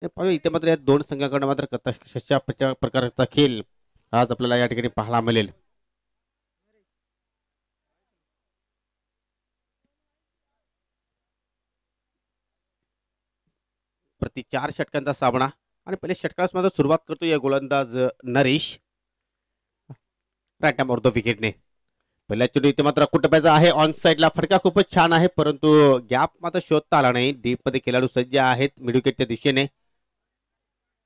पाहूया इथे मात्र या दोन संघाकडे मात्र कशा प्रकारचा खेळ आज आपल्याला या ठिकाणी पाहायला मिळेल. प्रति 4 षटकांचा सामना आणि पहिले षटकास मध्ये सुरुवात करतो या गोलंदाज नरेश राईट ऑफ द विकेटने. पहिल्या चेंडू इथे मात्र कुटुंबाचा आहे ऑन साईडला फटका खूपच छान आहे परंतु गॅप मात्र शोधता आला नाही. डीप मध्ये खेळाडू सज्ज आहेत मिडविकेटच्या दिशेने.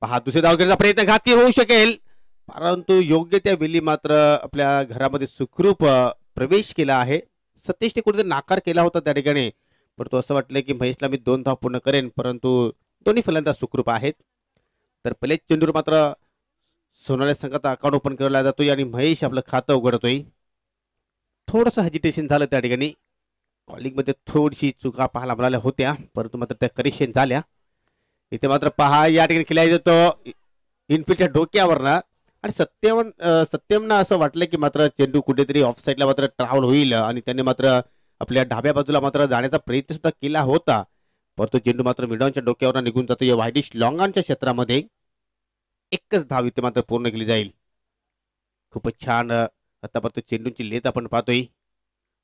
पहा दुसरे धाव घेण्याचा प्रयत्न घातकी होऊ शकेल परंतु योग्य त्या वेळी मात्र आपल्या घरामध्ये सुखरूप प्रवेश केला आहे. सतीशने कुठेतरी नाकार केला होता त्या ठिकाणी परंतु असं वाटलं की महेशला मी 2 धाव पूर्ण करेन परंतु दोन्ही फलंदाज सुखरूप आहेत. तर पहिले चेंडूर मात्र सोनाली संघाचा अकाउंट ओपन केला जातोय आणि महेश आपलं खातं उघडतोय. थोडंसं हेजिटेशन झालं त्या ठिकाणी. कॉलिंग मध्ये थोडीशी चुका पाहायला मिळाल्या होत्या परंतु मात्र त्या करेक्शन झाल्या. इथे मात्र पहा या ठिकाणी खेळायला येतो इनफिल्डच्या डोक्यावरनं आणि सत्यमना असं वाटलं की मात्र चेंडू कुठेतरी ऑफ साईडला मात्र ट्रॅव्हल होईल आणि त्यांनी मात्र आपल्या डाव्या बाजूला मात्र जाण्याचा प्रयत्न सुद्धा केला होता परंतु चेंडू मात्र मिडॉनच्या डोक्यावर निघून जातो या वायडिश लॉंगांच्या क्षेत्रामध्ये. एकच धाव इथे मात्र पूर्ण केली जाईल. खूपच छान आतापर्यंत चेंडूची लेथ आपण पाहतोय.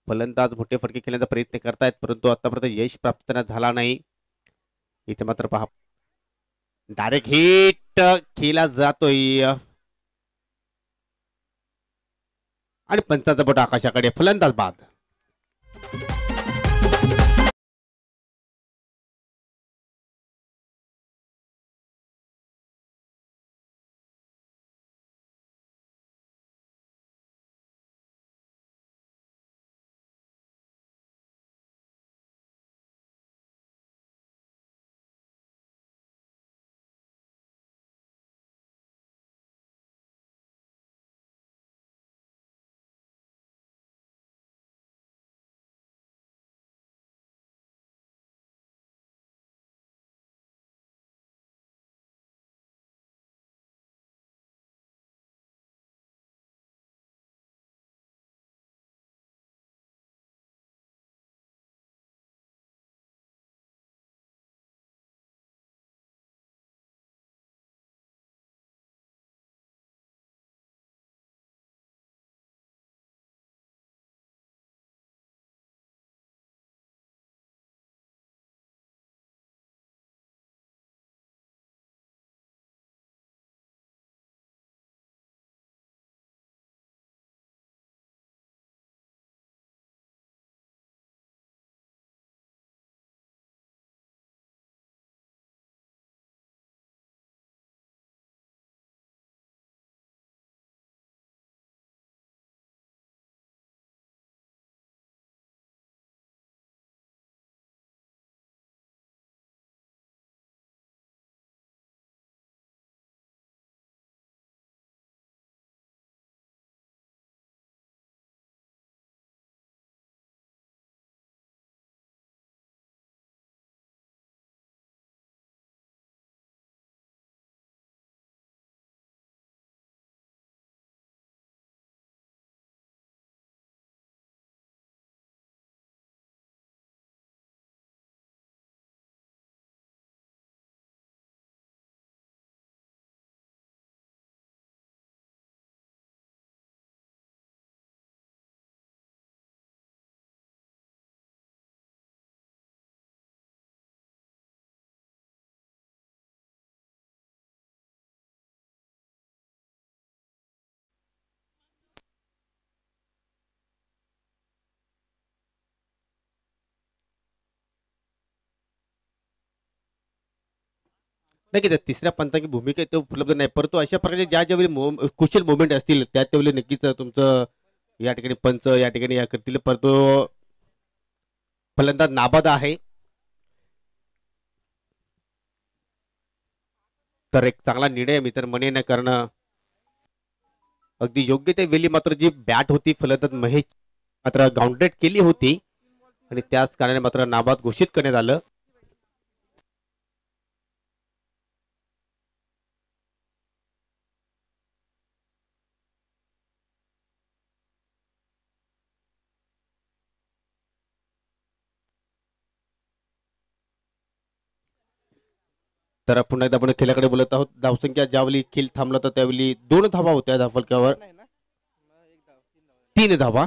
फलंदाज मोठे फटके खेळण्याचा प्रयत्न करतायत परंतु आतापर्यंत यश प्राप्त त्यांना झाला नाही. इथे मात्र पहा डायरेक्ट हिट केला जातोय आणि पंचाचा बोट आकाशाकडे फलंदाज बाद. नक्कीच तिसऱ्या पंथाची भूमिका ते उपलब्ध नाही परंतु अशा प्रकारचे ज्या ज्यावेळी कुशल मुवमेंट असतील त्या त्यावेळी नक्कीच तुमचं या ठिकाणी पंच या ठिकाणी या करतील परंतु फलंदाज नाबाद आहे. तर एक चांगला निर्णय मी तर म्हणेन कारण अगदी योग्य त्या वेळी मात्र जी बॅट होती फलंदाज महेश मात्र ग्राउंडेड केली होती आणि त्याच कारणाने मात्र नाबाद घोषित करण्यात आलं. तर पुन्हा एकदा आपण खेळाकडे बोलत आहोत. धावसंख्या ज्यावेळी खेळ थांबला होता त्यावेळी 2 धावा होत्या धावफलकावर, 3 धावा.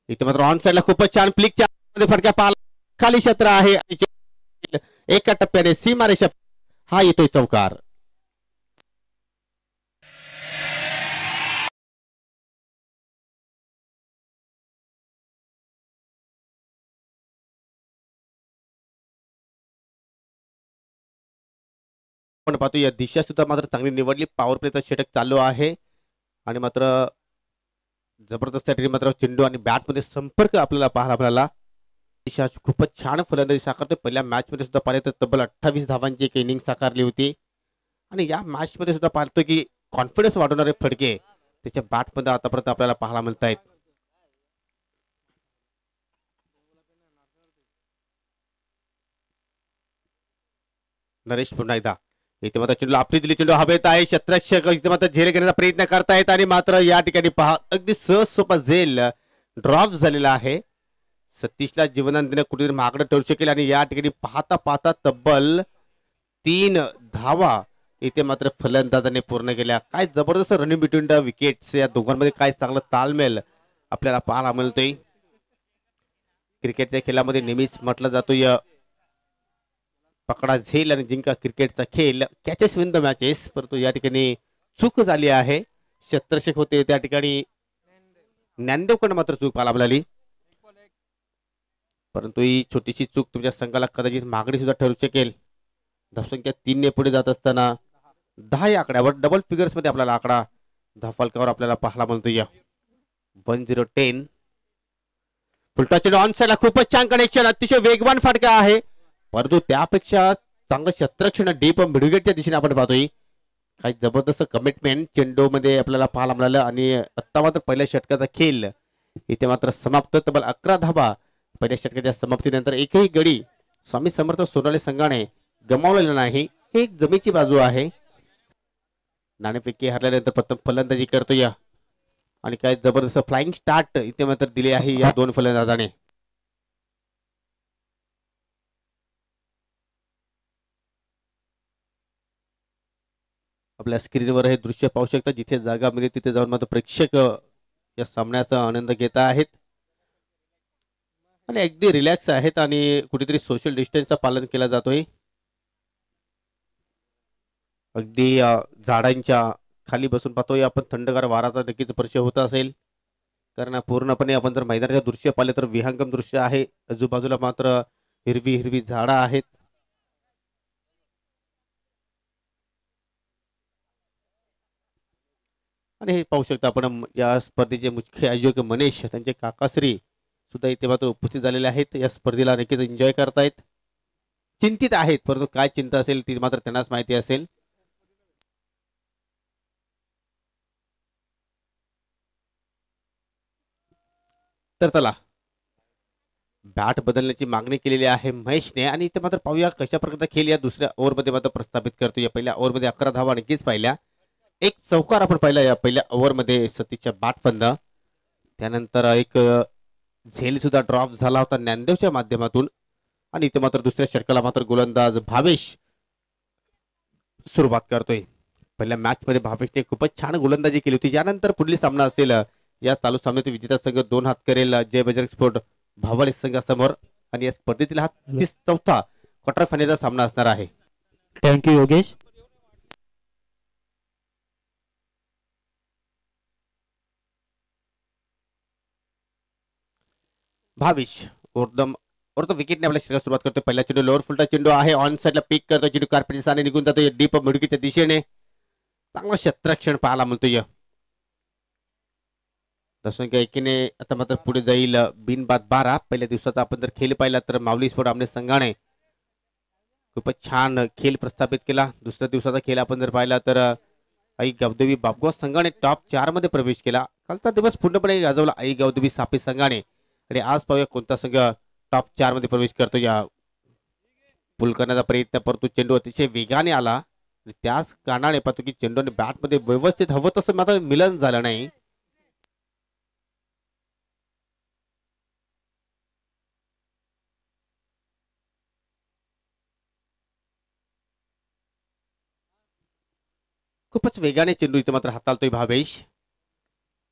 इथे मात्र ऑन साइडला खूपच छान फ्लिकच्या फटक्या पाहायला, खाली क्षेत्र आहे, एका टप्प्याने सीमारेषा हा येतोय चौकार. आपण पाहतो या दिशा सुद्धा मात्र चांगली निवडली. पॉवर प्लेचा षटक चालू आहे आणि मात्र जबरदस्त मात्र चेंडू आणि बॅट मध्ये संपर्क आपल्याला पाहायला मिळाला. दिशा खूपच छान फलंदाजी साकारते. पहिल्या मॅच मध्ये सुद्धा पाहिलं तर तब्बल 28 धावांची एक इनिंग साकारली होती आणि या मॅच मध्ये सुद्धा पाहतो की कॉन्फिडन्स वाढवणारे फटके त्याच्या बॅट मध्ये आतापर्यंत आपल्याला पाहायला मिळत आहेत. नरेश पुन्हा एकदा इथे मात्र चेंडू आपली दिली, चेंडू हवेत आहे, क्षेत्ररक्षक इथे मात्र झेल घेण्याचा प्रयत्न करतायत आणि मात्र या ठिकाणी पहा अगदी सहज सोपा झेल ड्रॉप झालेला आहे. सतीशला जीवनान देणं कुठेतरी मागणं ठरू शकेल आणि या ठिकाणी पाहता पाहता तब्बल 3 धावा इथे मात्र फलंदाजाने पूर्ण केल्या. काय जबरदस्त रनिंग बिटवीन द विकेट्स, या दोघांमध्ये काय चांगला ताळमेळ आपल्याला पाहायला मिळतोय. क्रिकेटच्या खेळामध्ये नेहमीच म्हटलं जातो या पकडा झेल आणि जिंका क्रिकेटचा खेळ, कॅचेस विन द मॅचेस, परंतु या ठिकाणी चूक झाली आहे. क्षेत्ररक्षक होते त्या ठिकाणी ज्ञानदेवकडे मात्र चूक पाहायला मिळाली, परंतु ही छोटीशी चूक तुमच्या संघाला कदाचित मागणी सुद्धा ठरू शकेल. धावसंख्या 3 ने पुढे जात असताना 10 या आकड्यावर डबल फिगर्स मध्ये आपल्याला आकडा धावफलकावर आपल्याला पाहायला मिळतो. या 10-10 फुलटा चेंडू ऑन साइडला खूपच छान कनेक्शन, अतिशय वेगवान फटका आहे, परंतु त्यापेक्षा चांगलं क्षेत्ररक्षण डीप मिडविकेटच्या दिशेने आपण पाहतोय. काही जबरदस्त कमिटमेंट चेंडू मध्ये आपल्याला पाहायला मिळालं आणि आता मात्र पहिल्या षटकाचा खेळ इथे मात्र समाप्त. तब्बल 11 धावा पहिल्या षटकाच्या समाप्तीनंतर. एकही गडी स्वामी समर्थ सोनाली संघाने गमावलेला नाही. एक जमेची बाजू आहे. नाणेफेकी हरल्यानंतर प्रथम फलंदाजी करतो या आणि काय जबरदस्त फ्लाइंग स्टार्ट इथे मात्र दिले आहे या दोन फलंदाजाने. आपल्या स्क्रीनवर हे दृश्य पाहू शकता, जिथे जागा मिळेल तिथे जाऊन मात्र प्रेक्षक या सामन्याचा आनंद घेत आहेत आणि अगदी रिलॅक्स आहेत आणि कुठेतरी सोशल डिस्टन्सचं पालन केलं जातोय. अगदी झाडांच्या खाली बसून पाहतोय आपण, थंडगार वाराचा नक्कीच स्पर्श होत असेल, कारण पूर्णपणे आपण जर मैदानाचे दृश्य पाहिले तर विहंगम दृश्य आहे. आजूबाजूला मात्र हिरवी हिरवी झाडं आहेत. आणि हे पाहू शकता आपण या स्पर्धेचे मुख्य आयोजक मनीष त्यांचे काकाश्री सुद्धा इथे मात्र उपस्थित झालेले आहेत. या स्पर्धेला नक्कीच एन्जॉय करतायत, चिंतित आहेत, परंतु काय चिंता असेल ती मात्र त्यांनाच माहिती असेल. तर चला, बॅट बदलण्याची मागणी केलेली आहे महेशने आणि इथे मात्र पाहूया कशा प्रकारचा खेळ या दुसऱ्या ओव्हरमध्ये मात्र प्रस्थापित करतो. या पहिल्या ओव्हरमध्ये 11 धावा नक्कीच पाहिल्या, एक चौकार आपण पाहिला या पहिल्या ओव्हरमध्ये सतीशच्या बॅटबंद. त्यानंतर एक झेल सुद्धा ड्रॉप झाला होता ज्ञानदेवच्या माध्यमातून आणि इथे मात्र दुसऱ्या षटकाला मात्र गोलंदाज भावेश सुरुवात करतोय. पहिल्या मॅच मध्ये भावेशने खूपच छान गोलंदाजी केली होती. यानंतर पुढील सामना असेल या चालू सामन्यात विजेता संघ 2 हात करेल जय बजरंग स्पोर्ट भावडी संघासमोर आणि या स्पर्धेतील हा 34था क्वार्टर फायनलचा सामना असणार आहे. थँक्यू योगेश. भावेश ओरतो विकेटने आपल्या षटकाला सुरुवात करतो. पहिला चेंडू लोअर फुलटा चेंडू आहे, ऑन साइडला पिक करतो, चेंडू कार्पेटच्या साने निघून जातो डीप मिडविकेटच्या दिशेने. चांगला क्षेत्ररक्षण पाहायला मिळतोय. दशंख्या एकीने आता मात्र पुढे जाईल बिनबाद 12. पहिल्या दिवसाचा आपण जर खेळ पाहिला तर माऊली स्पोर्ट आमने संघाने खूपच छान खेळ प्रस्थापित केला. दुसऱ्या दिवसाचा खेळ आपण जर पाहिला तर आई गावदेवी बापगाव संघाने टॉप 4 मध्ये प्रवेश केला. कालचा दिवस पूर्णपणे गाजवला आई गावदेवी सापे संघाने आणि आज पाहूया कोणता संघ टॉप 4 मध्ये प्रवेश करतो. या पुल करण्याचा प्रयत्न, परंतु चेंडू अतिशय वेगाने आला आणि त्याच कारणाने पाहतो की चेंडूने बॅट मध्ये व्यवस्थित हवं तसं मात्र मिलन झालं नाही. खूपच वेगाने चेंडू इथे मात्र हाताळतोय भावेश.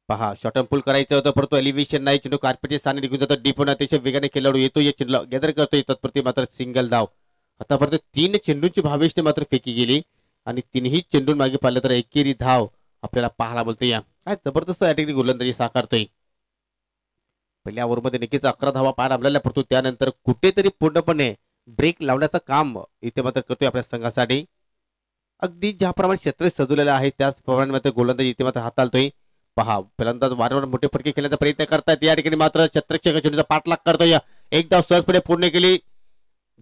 पहा शॉर्ट अँड पुल करायचं होतं परंतु एलिव्हेशन नाही, चेंडू कार्पेटच्या स्थानी निघून जातो. डीप अतिशय वेगाने खेळाडू येतो, या चेंडूला गॅदर करतोय तत्प्रती मात्र सिंगल धाव. आतापर्यंत 3 चेंडूंची भावेशने मात्र फेकी गेली आणि 3ही चेंडून मागे पाहिलं तर एकेरी धाव आपल्याला पाहायला बोलतो. या काय जबरदस्त या ठिकाणी गोलंदाजी साकारतोय. पहिल्या ओव्हरमध्ये नक्कीच 11 धावा पाहायला आपल्याला परंतु त्यानंतर कुठेतरी पूर्णपणे ब्रेक लावण्याचं काम इथे मात्र करतोय आपल्या संघासाठी. अगदी ज्याप्रमाणे क्षेत्र सजवलेलं आहे त्याचप्रमाणे मात्र गोलंदाजी इथे मात्र हाताळतोय. पहा फलंदाज वारंवार मोठे फटके खेळण्याचा प्रयत्न करतात, या ठिकाणी मात्र छत्रक्षक चेंडूचा पाठलाग करतोय. एक धाव सहजपणे पूर्ण केली,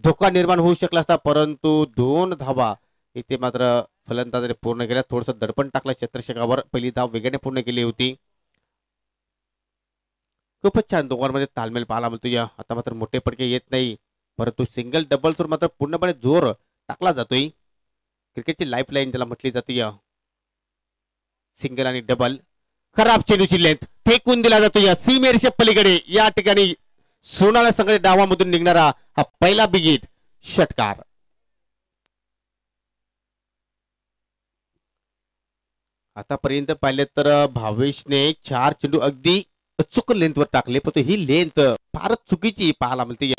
धोका निर्माण होऊ शकला असता परंतु 2 धावा इथे मात्र फलंदाजाने पूर्ण केल्या. थोडस दडपण टाकलं क्षेत्रक्षकावर, पहिली धाव वेगाने पूर्ण केली होती. खूपच छान दोघांमध्ये तालमेल पाहायला मिळतो. या आता मात्र मोठे फटके येत नाही परंतु सिंगल डबल्सवर मात्र पूर्णपणे जोर टाकला जातोय. क्रिकेटची लाईफ लाईन ज्याला म्हटली जाते, या सिंगल आणि डबल. खराब चेंडूची लेंथ फेकून दिला जातो या सीमेरच्या पलीकडे. या ठिकाणी सोनाला संघाच्या डावामधून निघणारा हा पहिला बिग षटकार. आतापर्यंत पाहिले तर भावेशने 4 चेंडू अगदी अचूक लेंथवर टाकले परंतु ही लेंथ फारच चुकीची पाहायला मिळते.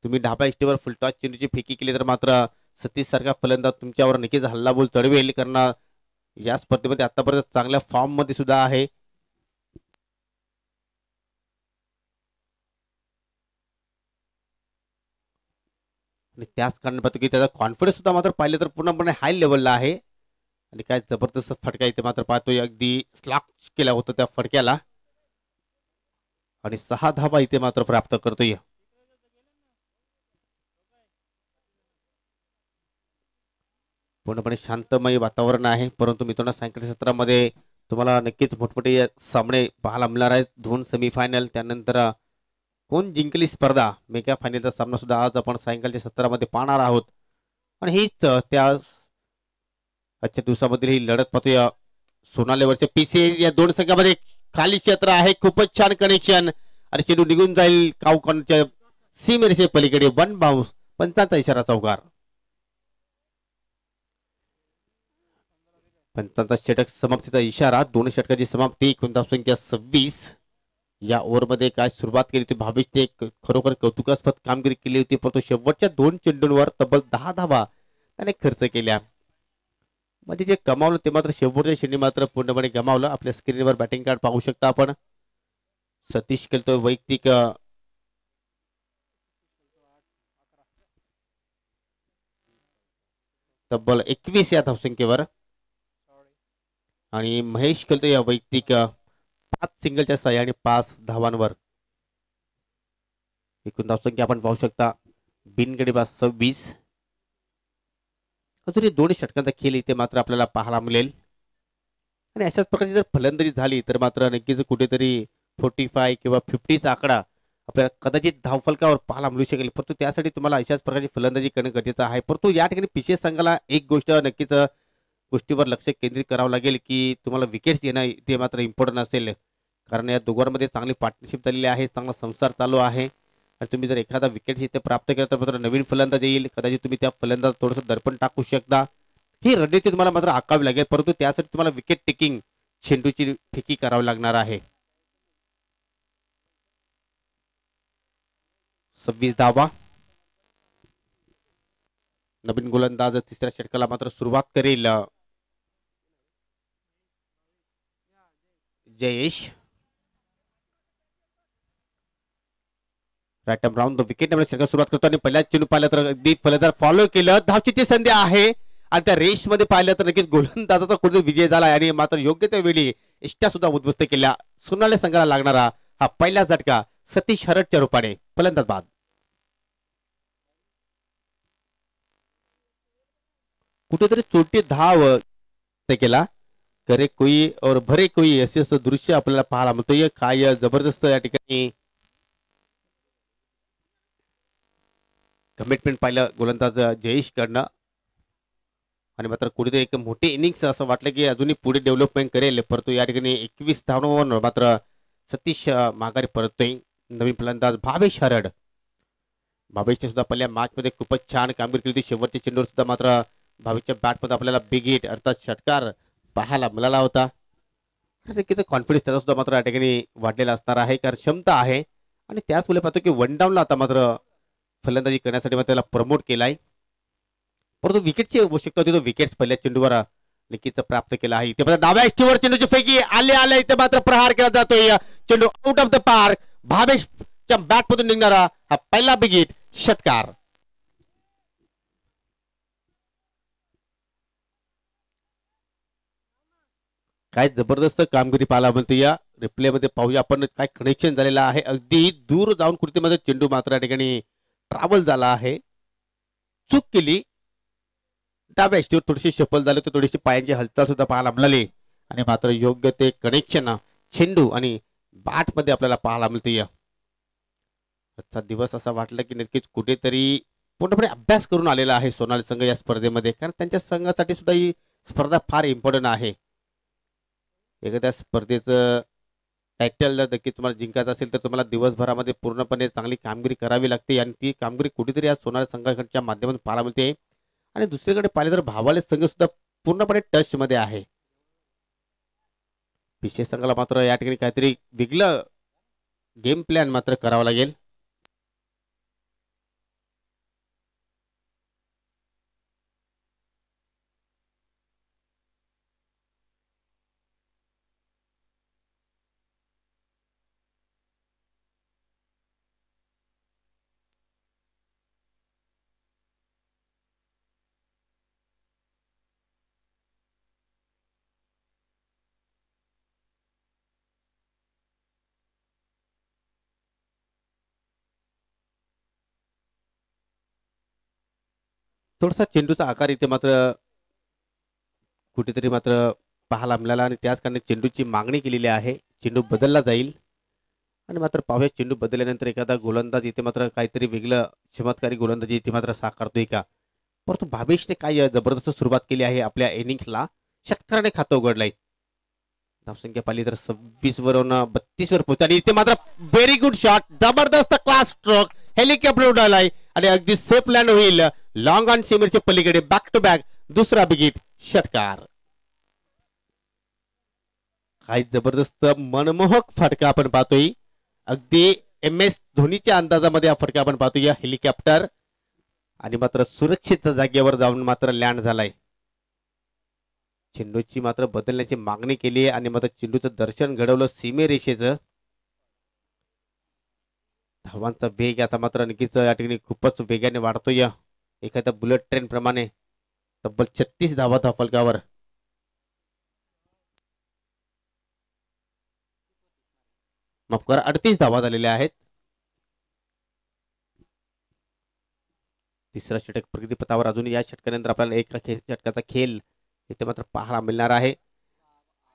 तुम्ही ढाबा इष्टीवर फुलटॉस चेंडूची फेकी केली तर मात्र सतीश सारखा फलंदाज तुमच्यावर नक्कीच हल्लाबोल चढवेल, कारण या स्पर्धेमध्ये आतापर्यंत चांगल्या फॉर्म मध्ये सुद्धा आहे. आणि त्याच कारण पाहतो की त्याचा कॉन्फिडन्स सुद्धा मात्र पाहिलं तर पूर्णपणे हाय लेवलला आहे. आणि काय जबरदस्त फटका इथे मात्र पाहतोय, अगदी स्लॅश केला होता त्या फटक्याला आणि 6 धावा इथे मात्र प्राप्त करतोय. पूर्णपणे शांतमय वातावरण आहे परंतु मित्रांनो सायंकाळच्या सत्रामध्ये तुम्हाला नक्कीच मोठमोठे सामने पाहायला मिळणार आहेत. 2 सेमीफायनल, त्यानंतर कोण जिंकली स्पर्धा मेगा फायनलचा सामना सुद्धा आज आपण सायंकाळच्या सत्रामध्ये पाहणार आहोत. आणि हीच त्या आजच्या दिवसामधील ही लढत पाहतोय. सोनालेवरच्या पीसीए या 2 संघामध्ये खाली क्षेत्र आहे, खूपच छान कनेक्शन आणि चेंडू निघून जाईल काउकॉनच्या सीमेरेषे पलीकडे. 1 बाउन्स, पंचांचा इशारा चौकार. पंचांचा षटक समाप्तीचा इशारा. 2 षटकाची समाप्ती. संख्या 26. या ओव्हरमध्ये काय सुरुवात केली होती भावेशने, खरोखर कौतुकास्पद कामगिरी केली होती परंतु शेवटच्या 2 चेंडूंवर तब्बल 10 धावा त्याने खर्च केल्या. म्हणजे जे गमावलं ते मात्र शेवटच्या क्षणी मात्र पूर्णपणे गमावलं. आपल्या स्क्रीनवर बॅटिंग कार्ड पाहू शकता आपण. सतीश खेळतोय वैयक्तिक तब्बल 21 या धावसंख्येवर आणि महेश खेळतोय या वैयक्तिक 5 सिंगलच्या सहाय्याने 5 धावांवर. एकूण धावसंख्या आपण पाहू शकता बिनगडीबाज 26. अजून 2 षटकांचा खेळ इथे मात्र आपल्याला पाहायला मिळेल आणि अशाच प्रकारची जर फलंदाजी झाली तर मात्र नक्कीच कुठेतरी 45 किंवा 50चा आकडा आपल्याला कदाचित धावफलकावर पाहायला मिळू शकेल परंतु त्यासाठी तुम्हाला अशाच प्रकारची फलंदाजी करणं गरजेचं आहे. परंतु या ठिकाणी पीसीए संघाला एक गोष्ट नक्कीच गोष्टीवर लक्ष केंद्रित करावं लागेल की तुम्हाला विकेट्स येणं ते मात्र इम्पॉर्टंट असेल, कारण या दोघांमध्ये चांगली पार्टनरशिप झालेली आहे, चांगला संसार चालू आहे आणि तुम्ही जर एखादा विकेट्स इथे प्राप्त केला तर मात्र नवीन फलंदाज येईल, कदाचित तुम्ही त्या फलंदाज थोडंसं दर्पण टाकू शकता. ही रणनीती तुम्हाला मात्र आखावी लागेल परंतु त्यासाठी तुम्हाला विकेट टेकिंग चेंडूची फेकी करावी लागणार आहे. 26 धावा. नवीन गोलंदाज तिसऱ्या षटकाला मात्र सुरुवात करेल Jayesh. Right arm round wicket षटकाला सुरुवात करतो आणि पहिल्या चेंडू पाहिलं तर अगदी फलंदाज फॉलो केलं. धावची संधी आहे आणि त्या रेस मध्ये पाहिलं तर नक्कीच गोलंदाजाचा कुठे विजय झाला आणि मात्र योग्य त्या वेळी इष्टा सुद्धा उद्ध्वस्त केल्या. सोनाली संघाला लागणारा हा पहिला झटका सतीश हरटच्या रूपाने फलंदाज बाद. कुठेतरी चोटी धाव केला, करे कोई और भरे कोई असे दृश्य आपल्याला पाहायला मिळतोय. काय जबरदस्त या ठिकाणी कमिटमेंट पाहिलं गोलंदाज जयेश कडनं आणि मात्र कुठेतरी एक मोठी इनिंग्स असं वाटलं की अजूनही पुढे डेव्हलपमेंट करेल परंतु या ठिकाणी 21 धावांवर मात्र सतीश माघारी परततोय. नवीन फलंदाज भावेश हरड. भावेशने सुद्धा पहिल्या मॅच मध्ये खूपच छान कामगिरी केली होती. शेवटच्या चेंडूवर सुद्धा मात्र भावेशच्या बॅट मध्ये आपल्याला बिग हिट अर्थात षटकार पाहायला मिळाला होता. नक्कीच कॉन्फिडन्स त्याचा सुद्धा मात्र या ठिकाणी वाढलेला असणार आहे, कारण क्षमता आहे. आणि त्याच वेळेला पाहतो की वन डाऊनला आता मात्र फलंदाजी करण्यासाठी मात्र त्याला प्रमोट केलाय. परंतु विकेटची आवश्यकता होती, तो विकेट्स पहिल्या चेंडूवर नक्कीच प्राप्त केला आहे. इथे मात्र डाव्या एष्टीवर चेंडूची फेकी आले इथे मात्र प्रहार केला जातोय. चेंडू आउट ऑफ द पार्क. भावेशच्या बॅट मधून निघणारा हा पहिला बिगिट षटकार. काय जबरदस्त कामगिरी पाहायला मिळते. या रिप्ले मध्ये पाहूया आपण काय कनेक्शन झालेलं आहे. अगदी दूर जाऊन कृतीमध्ये चेंडू मात्र या ठिकाणी ट्रॅव्हल झाला आहे. चूक केली, डाव्या एष्टीवर थोडीशी शफल झाली, तर थोडीशी पायांची हालचाल सुद्धा पाहायला मिळाली. आणि मात्र योग्य ते कनेक्शन चेंडू आणि बॅट मध्ये आपल्याला पाहायला मिळते. आजचा दिवस असा वाटला की नक्कीच कुठेतरी पूर्णपणे अभ्यास करून आलेला आहे सोनाली संघ या स्पर्धेमध्ये, कारण त्यांच्या संघासाठी सुद्धा ही स्पर्धा फार इम्पॉर्टंट आहे. एखाद्या स्पर्धेचं टायटल जर नक्कीच तुम्हाला जिंकायचं असेल तर तुम्हाला दिवसभरामध्ये पूर्णपणे चांगली कामगिरी करावी लागते, आणि ती कामगिरी कुठेतरी या सोनाली संघाच्या माध्यमातून पाहायला मिळते. आणि दुसरीकडे पाहिले तर भावाले संघ सुद्धा पूर्णपणे टच मध्ये आहे. विशेष संघाला मात्र या ठिकाणी काहीतरी वेगळं गेम प्लॅन मात्र करावा लागेल. थोडासा चेंडूचा आकार इथे मात्र कुठेतरी मात्र पाहायला मिळाला, आणि त्याच कारणे चेंडूची मागणी केलेली आहे. चेंडू बदलला जाईल, आणि मात्र पाहूया चेंडू बदलल्यानंतर एखादा गोलंदाज इथे मात्र काहीतरी वेगळं चमत्कारी गोलंदाजी इथे मात्र साकारतोय का. परंतु भावेशने काय जबरदस्त सुरुवात केली आहे आपल्या इनिंग्सला. षटकाराने खातं उघडलंय. धावसंख्या पाहिली तर 26 वरून 32 वर पोहोचली, आणि इथे मात्र व्हेरी गुड शॉट, जबरदस्त क्लास स्ट्रोक, हेलिकॉप्टर उडालाय आणि अगदी सेफ लँड होईल लॉंग ऑन सीमेरच्या पलीकडे. बॅक टू बॅक दुसरा बिगिट षटकार. काय जबरदस्त मनमोहक फटका आपण पाहतोय. अगदी MS धोनीच्या अंदाजामध्ये हा फटका आपण पाहतोय. हेलिकॉप्टर आणि मात्र सुरक्षित जागेवर जाऊन मात्र लँड झालाय. चेंडूची मात्र बदलण्याची मागणी केली आहे, आणि मात्र चेंडूचं दर्शन घडवलं सीमेरेषेचं. धावांचा वेग आता मात्र नक्कीच या ठिकाणी खूपच वेगाने वाढतोय. एखाद्या बुलेट ट्रेन प्रमाणे तब्बल 36 धावा त्या फलकावर. माफ करा, 38 धावा झालेल्या आहेत. तिसरा षटक प्रगतीपथावर. अजून या षटकानंतर आपल्याला एका षटकाचा खेळ इथे मात्र पाहायला मिळणार आहे.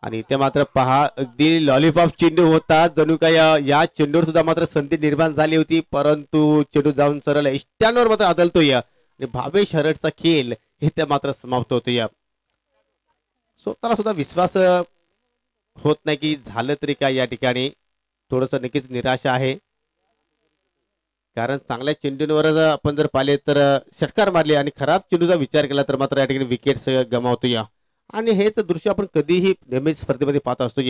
आणि इथे मात्र पहा, अगदी लॉलीपॉप चेंडू होता, जणू काय या चेंडूवर सुद्धा मात्र संधी निर्माण झाली होती, परंतु चेंडू जाऊन सरळ इष्ट्यांवर मात्र आदळतोय, आणि भावेश हरटचा खेळ इथे मात्र समाप्त होतोय. स्वतःला सुद्धा विश्वास होत नाही की झालं तरी काय. या ठिकाणी थोडस नक्कीच निराशा आहे, कारण चांगल्या चेंडूंवर आपण जर पाहिले तर षटकार मारले, आणि खराब चेंडूचा विचार केला तर मात्र या ठिकाणी विकेट्स गमावतोय. आणि हेच दृश्य आपण कधीही नेहमी स्पर्धेमध्ये पाहत असतो.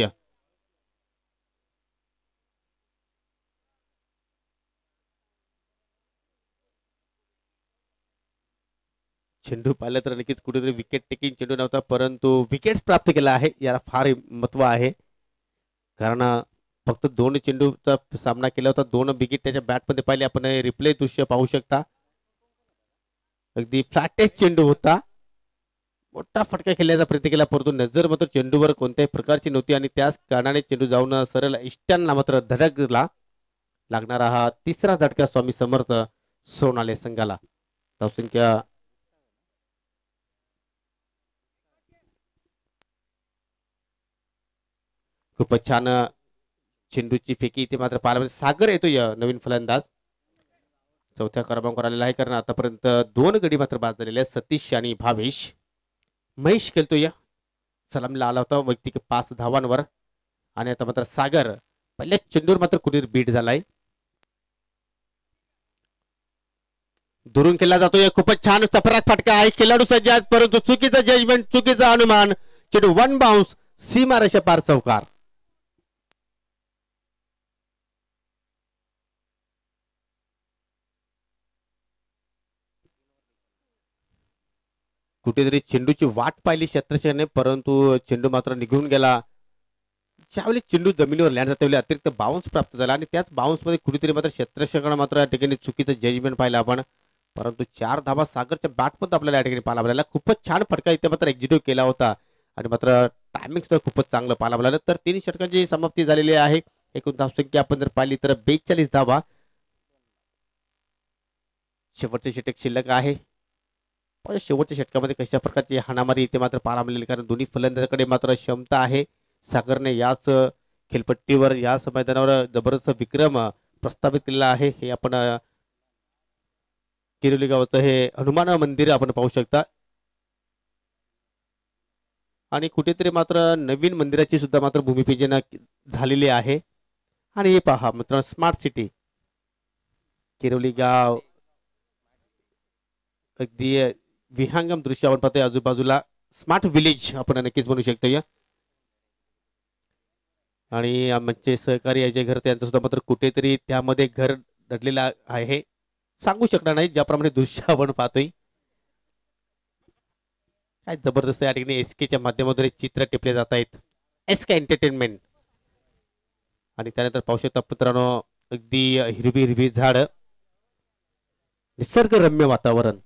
चेंडू पाहिलं तर नक्कीच कुठेतरी विकेट टेकिंग चेंडू नव्हता, परंतु विकेट्स प्राप्त केला आहे. याला फार महत्व आहे, कारण फक्त 2 चेंडूचा सामना केला होता. 2 विकेट त्याच्या बॅटमध्ये पाहिले. आपण रिप्ले दृश्य पाहू शकता. अगदी फ्लॅटेस्ट चेंडू होता. मोठा फटका खेळण्याचा प्रयत्न केला, परंतु नजर मात्र चेंडूवर कोणत्याही प्रकारची नव्हती, आणि त्याच कारणाने चेंडू जाऊन सरळ इष्ट्यांना मात्र धडकला. लागणारा हा तिसरा झटका स्वामी समर्थ सोनाली संघाला. धावसंख्या खूपच छान चेंडूची फेकी इथे मात्र पाहायला सागर येतोय नवीन फलंदाज. चौथ्या क्रमांकावर आलेला आहे, कारण आतापर्यंत 2 गडी मात्र बाद झालेले आहेत. सतीश आणि भावेश. महेश खेळतोय, सलामीला आला होता वैयक्तिक 5 धावांवर, आणि आता मात्र सागर पहिल्या चेंडूवर मात्र कुठे बीट झालाय. दुरून खेळला जातोय. खूपच छान चपराक फटका आहे. खेळाडू सज्ज, परंतु चुकीचं जजमेंट, चुकीचं अनुमान. चेंडू वन बाउन्स सीमारेषा पार चौकार. कुठेतरी चेंडूची वाट पाहिली क्षेत्ररक्षकाने, परंतु चेंडू मात्र निघून गेला. ज्यावेळी चेंडू जमिनीवर लँड त्यावेळी अतिरिक्त बाउन्स प्राप्त झाला आणि त्याच बाउन्स मध्ये कुठेतरी मात्र क्षेत्ररक्षकाने मात्र या ठिकाणी चुकीचं जजमेंट पाहिलं आपण. परंतु 4 धावा सागरच्या बॅट पण आपल्याला या ठिकाणी पाहायला मिळाला. खूपच छान फटका इथे मात्र एक्झिक्यूट केला होता आणि मात्र टायमिंग सुद्धा खूपच चांगलं पाहायला मिळालं. तर 3 षटकांची समाप्ती झालेली आहे. एकूण धावसंख्या आपण जर पाहिली तर 42 धावा. शेवटचे षटक शिल्लक आहे. पण शेवटच्या षटकामध्ये कशा प्रकारची हाणामारी इथे मात्र पाहायला मिळेल, कारण दोन्ही फलंदाजाकडे मात्र क्षमता आहे. सागरने याच खेळपट्टीवर याच मैदानावर जबरदस्त विक्रम प्रस्थापित केलेला आहे. हे आपण किरोली गावचं हे हनुमान मंदिर आपण पाहू शकता आणि कुठेतरी मात्र नवीन मंदिराची सुद्धा मात्र भूमिपूजन झालेली आहे. आणि हे पहा मित्रांनो, स्मार्ट सिटी किरोली गाव अगदी विहंगम दृश्य आपण पाहतोय. आजूबाजूला स्मार्ट विलेज आपण नक्कीच म्हणू शकतो या. आणि आमचे सहकारी याचे घर त्यांचं सुद्धा मात्र कुठेतरी त्यामध्ये घर दडलेलं आहे, सांगू शकणार नाही. ज्याप्रमाणे दृश्य आपण पाहतोय, काय जबरदस्त या ठिकाणी एसकेच्या माध्यमातून चित्र टिपले जात आहेत. SK entertainment. आणि त्यानंतर पाहू शकता पुत्रांनो, अगदी हिरवी हिरवी झाड, निसर्गरम्य वातावरण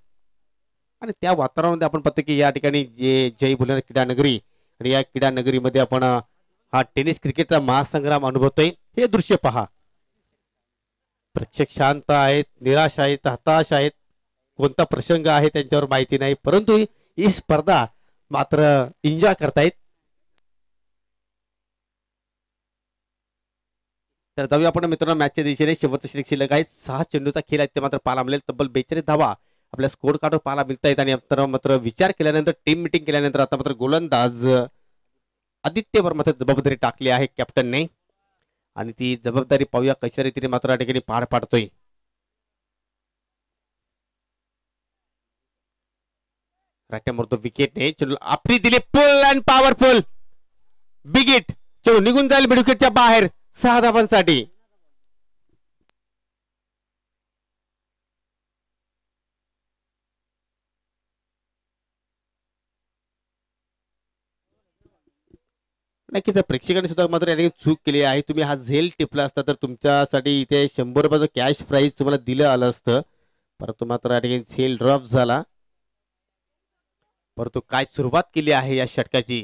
आणि त्या वातावरणामध्ये आपण पाहतो की या ठिकाणी जे जय भोलेनाथ क्रीडा नगरी आणि या क्रीडा नगरीमध्ये आपण हा टेनिस क्रिकेटचा महासंग्राम अनुभवतोय. हे दृश्य पहा. प्रेक्षक शांत आहेत, निराश आहेत, हताश आहेत. कोणता प्रसंग आहे त्यांच्यावर माहिती नाही, परंतु ही स्पर्धा मात्र एन्जॉय करतायत. तर जाऊया आपण मित्रांनो मॅचच्या दिशेने. शेवटचा षटक शिल्लक आहे. 6 चेंडूचा खेळ आहे ते मात्र पाहायला मिळेल. तब्बल 42 धावा आपल्या स्कोर कार्डवर पाहायला मिळत आहेत. आणि मात्र विचार केल्यानंतर, टीम मिटिंग केल्यानंतर आता मात्र गोलंदाज आदित्यवर मात्र जबाबदारी टाकली आहे कॅप्टनने आणि ती जबाबदारी पाहूया कशा रीतीने मात्र या ठिकाणी पार पाडतोय. राट्यामोरतो विकेटने चेंडू आपली दिली पुल अँड पॉवरफुल बिग हिट. चेंडू निघून जाईल विकेटच्या बाहेर 6 धावांसाठी. नक्कीच प्रेक्षकांनी सुद्धा मात्र याने चूक केली आहे. तुम्ही हा झेल टिपला असता तर तुमच्यासाठी इथे 100 रुपयाचं कॅश प्राइज तुम्हाला दिलं आलं असतं, परंतु मात्र या ठिकाणी झेल ड्रॉप झाला. परंतु काय सुरुवात केली आहे या षटकाची,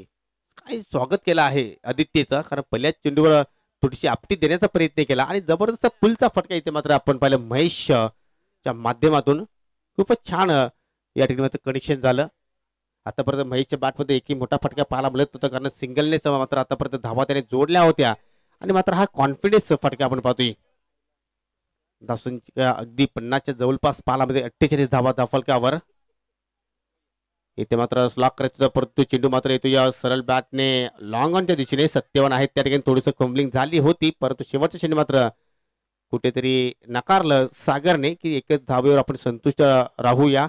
काय स्वागत केलं आहे आदित्यचा, कारण पहिल्याच चेंडूवर थोडीशी आपटी देण्याचा प्रयत्न केला आणि जबरदस्त पुलचा फटका इथे मात्र आपण पाहिलं महेशच्या माध्यमातून. खूपच छान या ठिकाणी मात्र कनेक्शन झालं. आतापर्यंत महेशच्या बॅटमध्ये एकही मोठा फटका पाहायला मिळत होता, कारण सिंगलनेच मात्र आतापर्यंत धावा त्याने जोडल्या होत्या आणि मात्र हा कॉन्फिडन्स फटका आपण पाहतोय. धावसंख्या अगदी 50च्या जवळपास पाहायला मिळते. 48 धावा धावफलकावर. इथे मात्र स्लॉक करायचं, परंतु चेंडू मात्र येतो या सरळ बॅटने लॉंग ऑनच्या दिशेने. 57 आहेत त्या ठिकाणी. थोडीसं फंबलिंग झाली होती, परंतु शेवटच्या चेंडू मात्र कुठेतरी नकारलं सागरने की एकच धावेवर आपण संतुष्ट राहूया.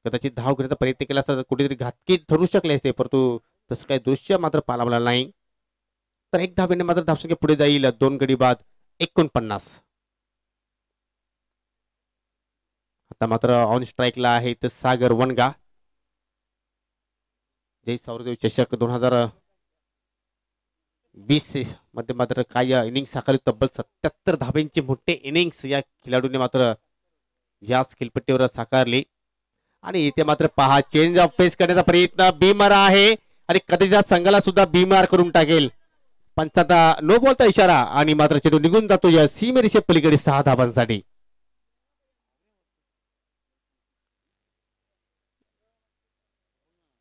कदाचित धाव घेण्याचा प्रयत्न केला असता कुठेतरी घातकी ठरू शकले असते, परंतु तसं काही दृश्य मात्र पाहायला मिळालं नाही. तर 1 धावेने मात्र धावसंख्या पुढे जाईल. 2 गडी बाद 49. आता मात्र ऑन स्ट्राईकला आहे तर सागर वनगा. जय सौरदेव चषक 2020 मध्ये मात्र काही इनिंग साकारली. तब्बल 77 धाब्यांची मोठे इनिंग्स या खेळाडूने मात्र याच खेळपट्टीवर साकारली. आणि इथे मात्र पहा चेंज ऑफ पेस करण्याचा प्रयत्न बीमार आहे आणि कधीच्या संघाला सुद्धा बीमार करून टाकेल. पंचाचा नो बॉलचा इशारा आणि मात्र चेंडू निघून जातो या सीमेरेषे पलीकडे 6 धावांसाठी.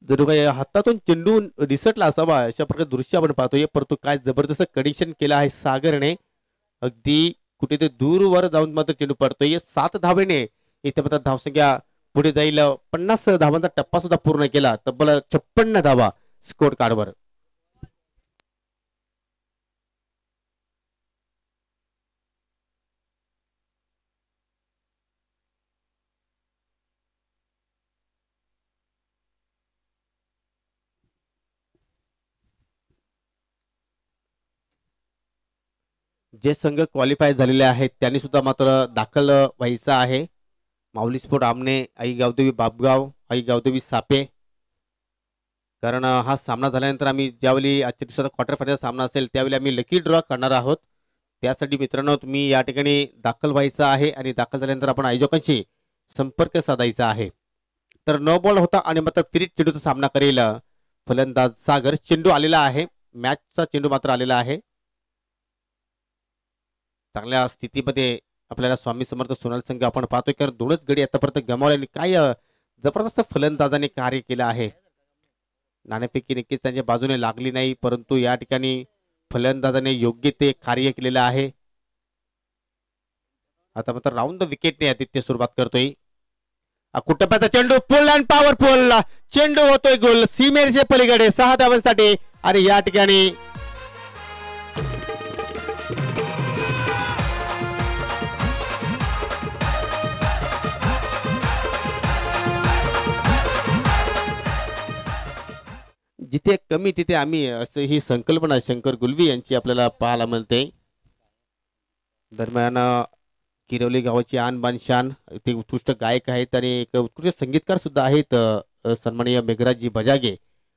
जर काही हातातून चेंडू निसटला असावा अशा प्रकारे दृश्य आपण पाहतोय, परंतु काय जबरदस्त कंडिशन केलं आहे सागरने. अगदी कुठेतरी दूरवर जाऊन मात्र चेंडू पडतोय. 7 धावेने इथे मात्र धावसंख्या पुढे जाईल. 50 धावांचा टप्पा सुद्धा पूर्ण केला. तब्बल 56 धावा स्कोर कार्डवर. जे संघ क्वालिफाय झालेले आहेत त्यांनी सुद्धा मात्र दाखल व्हायचं आहे. माऊली स्पोर्ट आमने, आई गावदेवी बापगाव, आई गावदेवी सापे. कारण हा सामना झाल्यानंतर आम्ही ज्यावेळी आजच्या दिवसाचा क्वार्टर फायनलचा सामना असेल त्यावेळी आम्ही लकी ड्रॉ करणार आहोत. त्यासाठी मित्रांनो तुम्ही या ठिकाणी दाखल व्हायचं आहे आणि दाखल झाल्यानंतर आपण आयोजकांशी संपर्क साधायचा आहे. तर नो बॉल होता आणि मात्र फिरिट चेंडूचा सामना करेल फलंदाज सागर. चेंडू आलेला आहे, मॅचचा चेंडू मात्र आलेला आहे. चांगल्या स्थितीमध्ये आपल्याला स्वामी समर्थ सोनाल संघ आपण पाहतोय, कारण दोनच गडी आतापर्यंत गमावले आणि काय जबरदस्त फलंदाजाने कार्य केलं आहे. नाणेफेकी नक्कीच त्यांच्या बाजूने लागली नाही, परंतु या ठिकाणी फलंदाजाने योग्य ते कार्य केलेलं आहे. आता मात्र राऊंड द विकेटने आदित्य सुरुवात करतोय. कुटुंबाचा चेंडू फुल अँड पॉवरफुल चेंडू होतोय गोल सीमेच्या पलीकडे 6 धावांसाठी. आणि या ठिकाणी जिथे कमी तिथे आम्ही असं ही संकल्पना शंकर गुलवी यांची आपल्याला पाहायला मिळते. दरम्यान किरवली गावाची आन बान शान ते उत्कृष्ट गायक आहेत आणि एक उत्कृष्ट संगीतकार सुद्धा आहेत सन्माननीय मेघराजजी बजागे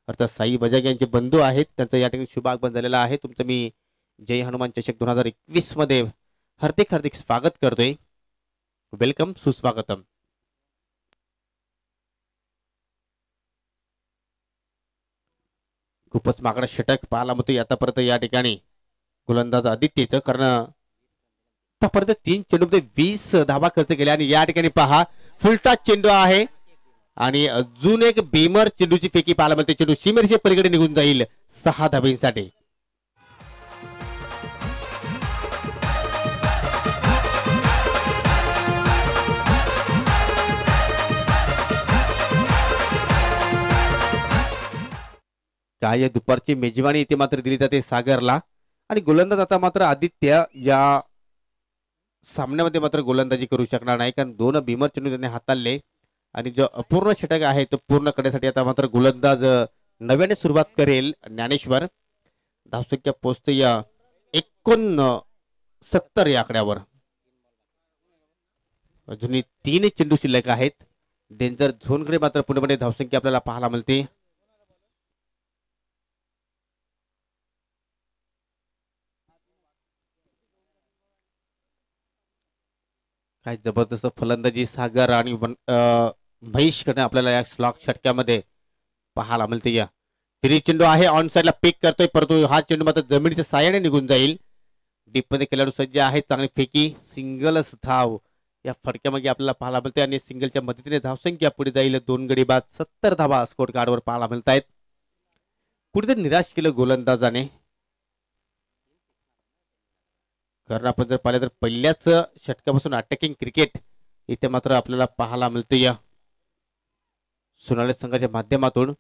अर्थात साई बजागे यांचे बंधू आहेत. त्यांचा या ठिकाणी शुभ आगमन झालेला आहे. तुमचं मी जय हनुमान चषक 2021 मध्ये हार्दिक हार्दिक स्वागत करतोय. वेलकम, सुस्वागतम. खूपच मागणं षटक पाहायला मिळतोय आतापर्यंत या ठिकाणी गोलंदाज आदित्यचं, कारण आतापर्यंत 3 चेंडूमध्ये 20 धावा खर्च केल्या आणि या ठिकाणी पहा फुलटॉस चेंडू आहे आणि अजून एक भीमर चेंडूची फेकी पाहायला मिळते. चेंडू सीमेच्या पलीकडे निघून जाईल 6 धावांसाठी. काय दुपारची मेजवानी इथे मात्र दिली जाते सागरला आणि गोलंदाज आता मात्र आदित्य या सामन्यामध्ये मात्र गोलंदाजी करू शकणार नाही, कारण 2 भीमर चेंडू त्यांनी हाताळले आणि जो अपूर्ण षटक आहे तो पूर्ण करण्यासाठी आता मात्र गोलंदाज नव्याने सुरुवात करेल. ज्ञानेश्वर धावसंख्या पोहोचते या 69 या आकड्यावर. अजूनही 3 चेंडू शिल्लक आहेत. डेंजर झोनकडे मात्र पूर्णपणे धावसंख्या आपल्याला पाहायला मिळते. काय जबरदस्त फलंदाजी सागर आणि महेश कडे आपल्याला या स्लॉक षटक्यामध्ये पाहायला मिळते. या फिरी चेंडू आहे ऑन साइडला पिक करतोय, परंतु हा चेंडू मात्र जमिनीच्या साह्याने निघून जाईल. डीप मध्ये खेळाडू सज्ज आहे, चांगली फेकी, सिंगलच धाव या फटक्यामध्ये आपल्याला पाहायला मिळते आणि सिंगलच्या मदतीने धावसंख्या पुढे जाईल. 2 गडी बाद 70 धावा स्कोर कार्डवर पाहायला मिळत आहेत. कुठेतरी निराश केलं गोलंदाजाने, कारण आपण जर पाहिलं तर पहिल्याच षटकापासून अटॅकिंग क्रिकेट इथे मात्र आपल्याला पाहायला मिळते या सोनाली संघाच्या माध्यमातून.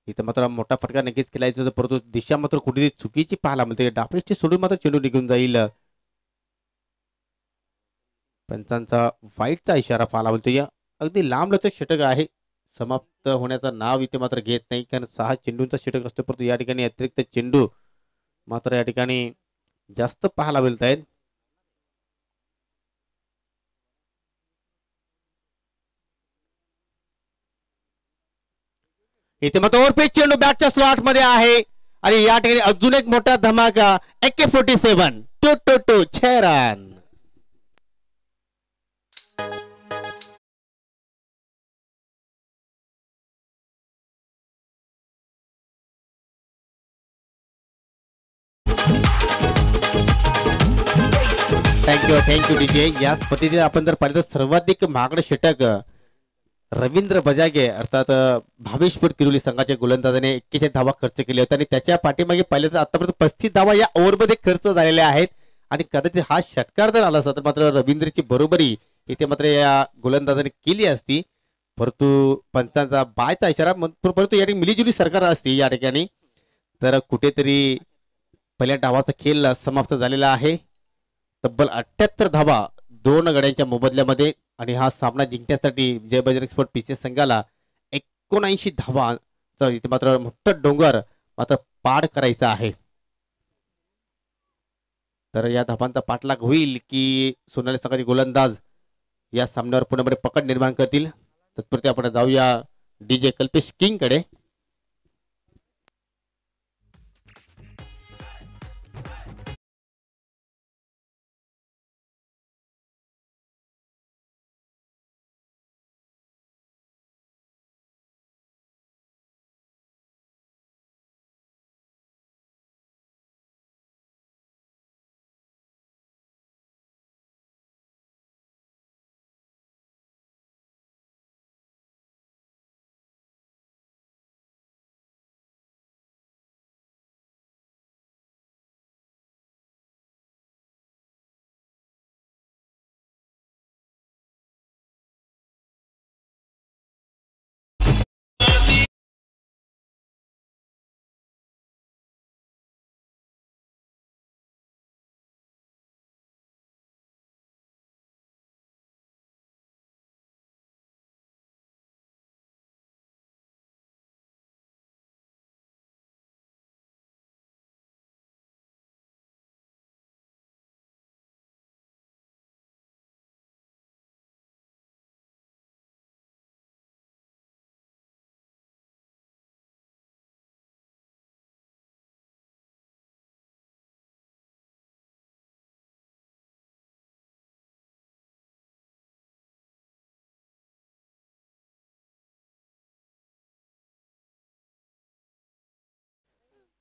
इथे मात्र मोठा फटका नक्कीच खेळायचा होता, परंतु दिशा मात्र कुठेतरी चुकीची पाहायला मिळते. डापेची सोडून मात्र चेंडू निघून जाईल. पंचांचा वाईटचा इशारा पाहायला मिळतो. या अगदी लांब लचक षटक आहे, समाप्त होण्याचा नाव इथे मात्र घेत नाही, कारण 6 चेंडूंचा षटक असतो, परंतु या ठिकाणी अतिरिक्त चेंडू मात्र या ठिकाणी जास्त पाहायला मिळत आहेत. इथे मात्र ओव्हरपिच चेंडू बॅटच्या स्लॉट मध्ये आहे आणि या ठिकाणी अजून एक मोठा धमाका. AK-47 2 6 run. Thank you DJ. याच पद्धतीने आपण जर पाहिलं तर सर्वाधिक महागडे षटक रवींद्र बजागे अर्थात भावेशपूर किरोली संघाच्या गोलंदाजाने 41 धावा खर्च केले होते आणि त्याच्या पाठीमागे पाहिलं तर आतापर्यंत 35 धावा या ओव्हरमध्ये खर्च झालेल्या आहेत आणि कदाचित हा षटकार जर आला असता तर मात्र रवींद्रची बरोबरी इथे मात्र या गोलंदाजाने केली असती, परंतु पंचांचा बायचा इशारा, परंतु या ठिकाणी मिलीजुली सरकार असते या ठिकाणी. तर कुठेतरी पहिल्या डावाचा खेळ समाप्त झालेला आहे. तब्बल 78 धावा 2 गड्यांच्या मोबदल्यामध्ये आणि हा सामना जिंकण्यासाठी जय बजरंग स्पोर्ट पीसीएस संघाला 79 धावांचा इथे मात्र मोठा डोंगर मात्र पार करायचा आहे. तर या धावांचा पाठलाग होईल की सोनाली संघाचे गोलंदाज या सामन्यावर पूर्णपणे पकड निर्माण करतील. तत्पुरते आपण जाऊया डीजे कल्पेश किंग कडे.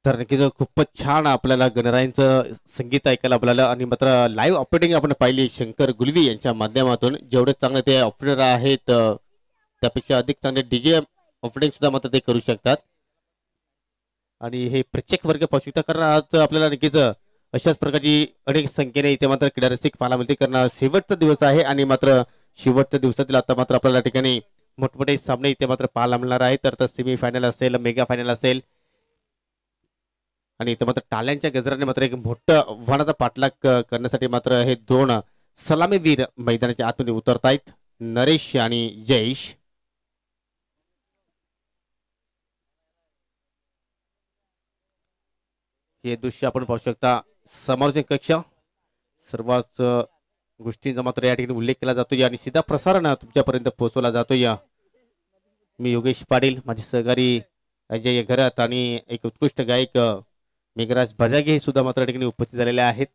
तर नक्कीच खूपच छान आपल्याला गणरायांचं संगीत ऐकायला आपल्याला आणि मात्र लाईव्ह ऑपरेटिंग आपण पाहिली शंकर गुलवी यांच्या माध्यमातून. जेवढे चांगले ते ऑपरेटर आहेत त्यापेक्षा अधिक चांगले डीजे ऑपरेटिंग सुद्धा मात्र ते करू शकतात. आणि हे प्रेक्षक वर्ग पाहू शकता कारण आज आपल्याला नक्कीच अशाच प्रकारची अनेक संख्येने इथे मात्र क्रीडा रसिक पाहायला मिळते. कारण शेवटचा दिवस आहे आणि मात्र शेवटच्या दिवसातील आता मात्र आपल्याला ठिकाणी मोठमोठे सामने इथे मात्र पाहायला मिळणार आहे. तर सेमी फायनल असेल, मेगा फायनल असेल आणि इथे मात्र टाळ्यांच्या गजराने मात्र एक मोठं आव्हानाचा पाठलाग करण्यासाठी मात्र हे दोन सलामीवीर मैदानाच्या आतमध्ये उतरतायत, नरेश आणि जयेश. हे दृश्य आपण पाहू शकता. समोरचे कक्ष सर्वच गोष्टींचा मात्र या ठिकाणी उल्लेख केला जातोय आणि सीधा प्रसारण तुमच्यापर्यंत पोहोचवला जातोय. मी योगेश पाटील, माझे सहकारी अजय घरात आणि एक उत्कृष्ट गायक मेघराज भजागे हे सुद्धा मात्र ठिकाणी उपस्थित झालेले आहेत.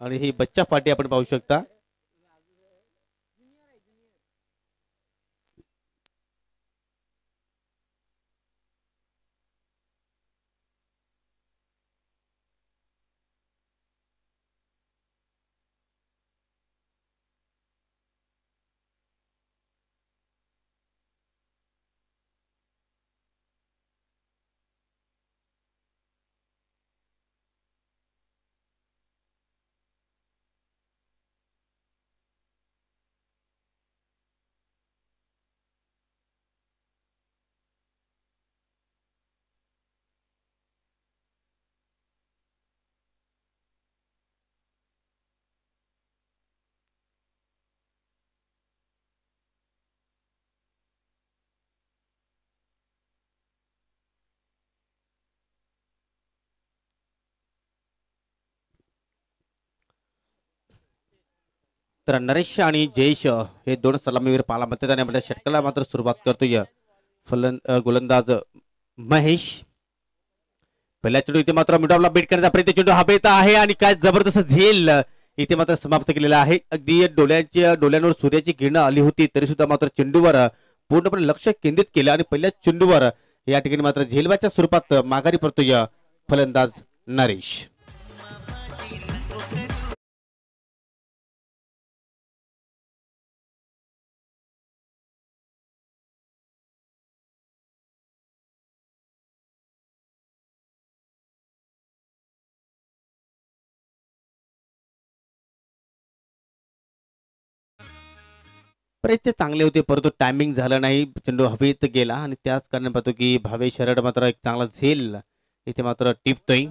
आणि ही बच्चा पार्टी आपण पाहू शकता. तर नरेश आणि जयेश हे दोन सलामीवीर पाहायला मिळतात आणि आपल्या षटकाला मात्र सुरुवात करतोय गोलंदाज महेश. पहिल्या चेंडू इथे मात्र मिडॉपला बेट करण्याचा प्रयत्न, चेंडू हवेत आहे आणि काय जबरदस्त झेल इथे मात्र समाप्त केलेला आहे. अगदी डोळ्यांवर सूर्याची किरण आली होती तरी सुद्धा मात्र चेंडूवर पूर्णपणे लक्ष केंद्रित केलं आणि पहिल्या चेंडूवर या ठिकाणी मात्र झेलवाच्या स्वरूपात माघारी पडतोय फलंदाज नरेश. प्रयत्न चांगले होते परंतु टायमिंग झालं नाही, चेंडू हवेत गेला आणि त्याच कारण पाहतो की भावेश शरड मात्र एक चांगला झेल इथे मात्र टिपतोय.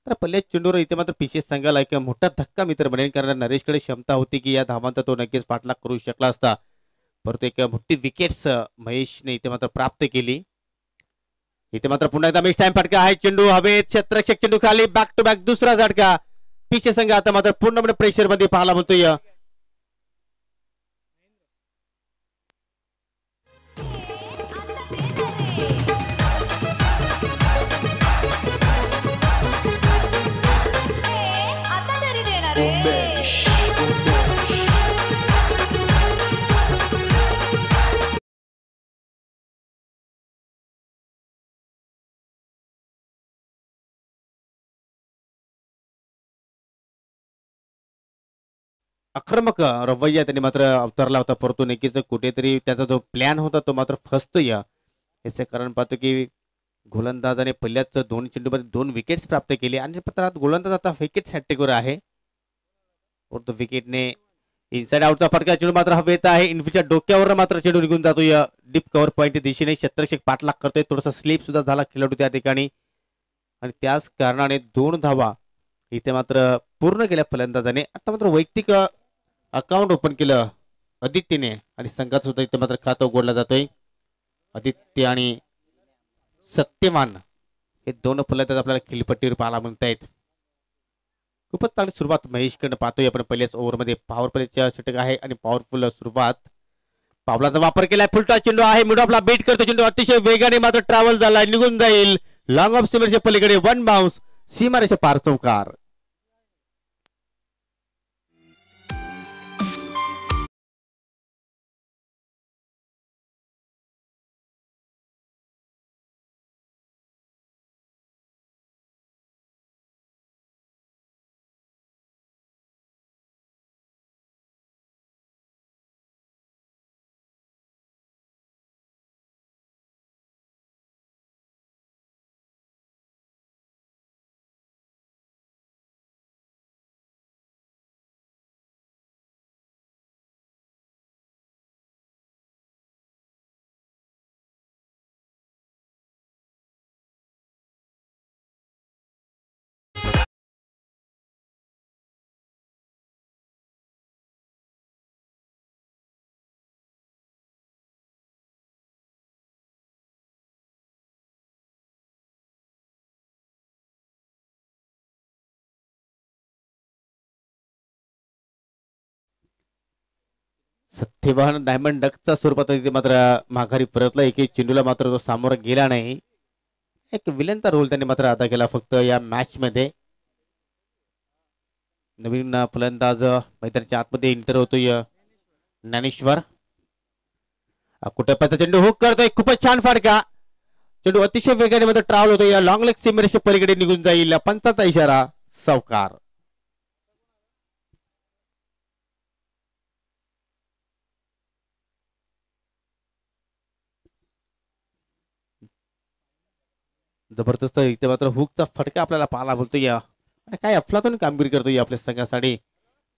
तर पहिल्या चेंडूवर इथे मात्र पीसीएस संघाला एक मोठा धक्का मित्र बनेल, कारण नरेशकडे क्षमता होती की या धावांचा तो नक्कीच पाठलाग करू शकला असता, परंतु एक मोठी विकेट्स महेशने इथे मात्र प्राप्त केली. इथे मात्र पुन्हा एकदा मिस टाइम फटका आहे. चेंडू हवेत, क्षेत्ररक्षक चेंडू खाली, बॅक टू बॅक दुसरा झटका. पीसीएस संघ आता मात्र पूर्णपणे प्रेशर मध्ये पाहायला मिळतोय. आक्रमक रवैया त्यांनी मात्र अवतरला होता, परंतु नक्कीच कुठेतरी त्याचा जो प्लॅन होता तो मात्र फसतोय. याचे कारण पाहतो की गोलंदाजाने पहिल्याच 2 चेंडूमध्ये 2 विकेट्स प्राप्त केली आणि पत्रात गोलंदाज आता विकेट हॅट्रिकवर आहे. परंतु विकेटने इनसाइड आउटचा फटका, चेंडू मात्र हवेत आहे. इन्फीच्या डोक्यावर मात्र चेंडू निघून जातोय डीप कव्हर पॉईंट दिशेने. क्षेत्ररक्षक पाठलाग करतोय, थोडासा स्लिप सुद्धा झाला खेळाडू त्या ठिकाणी आणि त्याच कारणाने 2 धावा इथे मात्र पूर्ण केल्या फलंदाजाने. आता मात्र वैयक्तिक अकाउंट ओपन केलं आदित्यने आणि संघात सुद्धा इथे मात्र खातं उघडलं जातोय. आदित्य आणि सत्यवान हे 2 फलंदाज आपल्याला खिलपट्टीवर पाहायला मिळत आहेत. खूपच चांगली सुरुवात महेशकडनं पाहतोय आपण. पहिल्याच ओव्हरमध्ये पॉवर प्लेच्या षटक आहे आणि पॉवरफुल सुरुवात. पावलाचा वापर केलाय, फुलटा चेंडू आहे, मिड ऑफला बीट करतो चेंडू, अतिशय वेगाने मात्र ट्रॅव्हल झाला, निघून जाईल लॉंग ऑफ सीमेच्या पलीकडे. 1 बाउन्स, सीमारेषा पार चौकार. सत्यवान डायमंड डकचा स्वरूपात इथे मात्र माघारी परतला. एक चेंडूला मात्र तो सामोरा गेला नाही. एक विलनचा रोल त्यांनी मात्र अदा केला फक्त या मॅच मध्ये. नवीन फलंदाज मैदानाच्या आतमध्ये इंटर होतोय ज्ञानेश्वर. कुठे चेंडू हुक करतोय, खूपच छान फटका. चेंडू अतिशय वेगाने मात्र ट्रॅव्हल होतोय, या लॉंग लेग सीमेरेषे पलीकडे निघून जाईल. पंचाचा इशारा, सावकार. जबरदस्त इथे मात्र हुकचा फटका आपल्याला पाहायला बोलतोय आणि काय अफलातून कामगिरी करतोय आपल्या संघासाठी.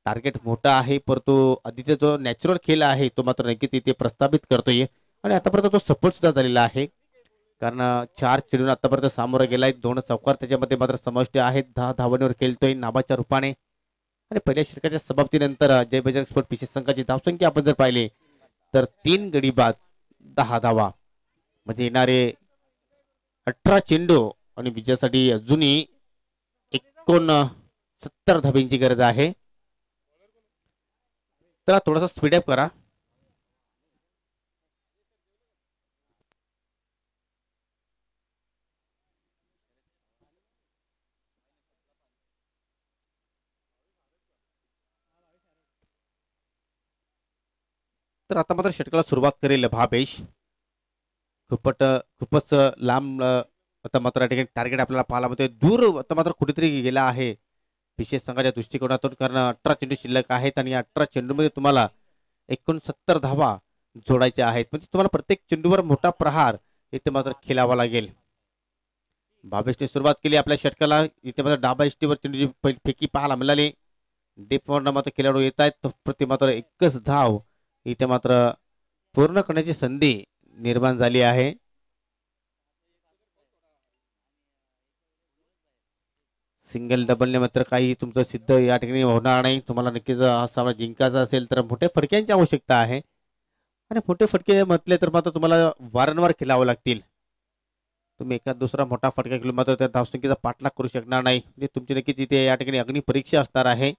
टार्गेट मोठा आहे, परंतु आधीचा जो नॅचरल खेळ आहे तो मात्र नक्कीच इथे प्रस्थापित करतोय आणि आतापर्यंत तो सफल सुद्धा झालेला आहे. कारण 4 चेंडून आतापर्यंत सामोरा गेलाय, 2 चौकार त्याच्यामध्ये मात्र समाविष्ट आहेत. 10 धावांवर खेळतोय नाबाच्या रूपाने आणि पहिल्या षटकाच्या समाप्तीनंतर जय बजरंग स्पोर्ट पीसीएस संघाची धावसंख्या आपण जर पाहिली तर 3 गडी बाद 10 धावा, म्हणजे येणारे 18 चेंडू आणि विजयासाठी अजूनही 69 धाब्यांची गरज आहे. तर थोडासा स्पीडअप करा. तर आता मात्र षटकाला सुरुवात करेल भावेश. खूपच लांब आता मात्र या ठिकाणी टार्गेट आपल्याला पाहायला मिळतोय. दूर आता मात्र कुठेतरी गेला आहे विशेष संघाच्या दृष्टिकोनातून, कारण 18 चेंडू शिल्लक आहेत आणि 18 चेंडूमध्ये तुम्हाला 69 धावा जोडायच्या आहेत. म्हणजे तुम्हाला प्रत्येक चेंडूवर मोठा प्रहार इथे मात्र खेळावा लागेल. भावेशने सुरुवात केली आपल्या षटकाला. इथे मात्र डाबा इष्टीवर चेंडूची फेकी पाहायला मिळाली. डीप वरनं मात्र खेळाडू येत आहेत, प्रति मात्र एकच धाव इथे मात्र पूर्ण करण्याची संधी निर्माण झाली आहे. सिंगल डबलने मात्र काही तुमचं सिद्ध या ठिकाणी होणार नाही. तुम्हाला नक्कीच हा सामना जिंकायचा असेल तर मोठ्या फटक्यांची आवश्यकता आहे आणि मोठे फटके म्हटले तर मात्र तुम्हाला वारंवार खेळावं लागतील. तुम्ही एखाद दुसरा मोठा फटका खेळून मात्र त्या धावसंख्येचा पाठलाग करू शकणार नाही. म्हणजे तुमची नक्कीच इथे या ठिकाणी अग्नी परीक्षा असणार आहे.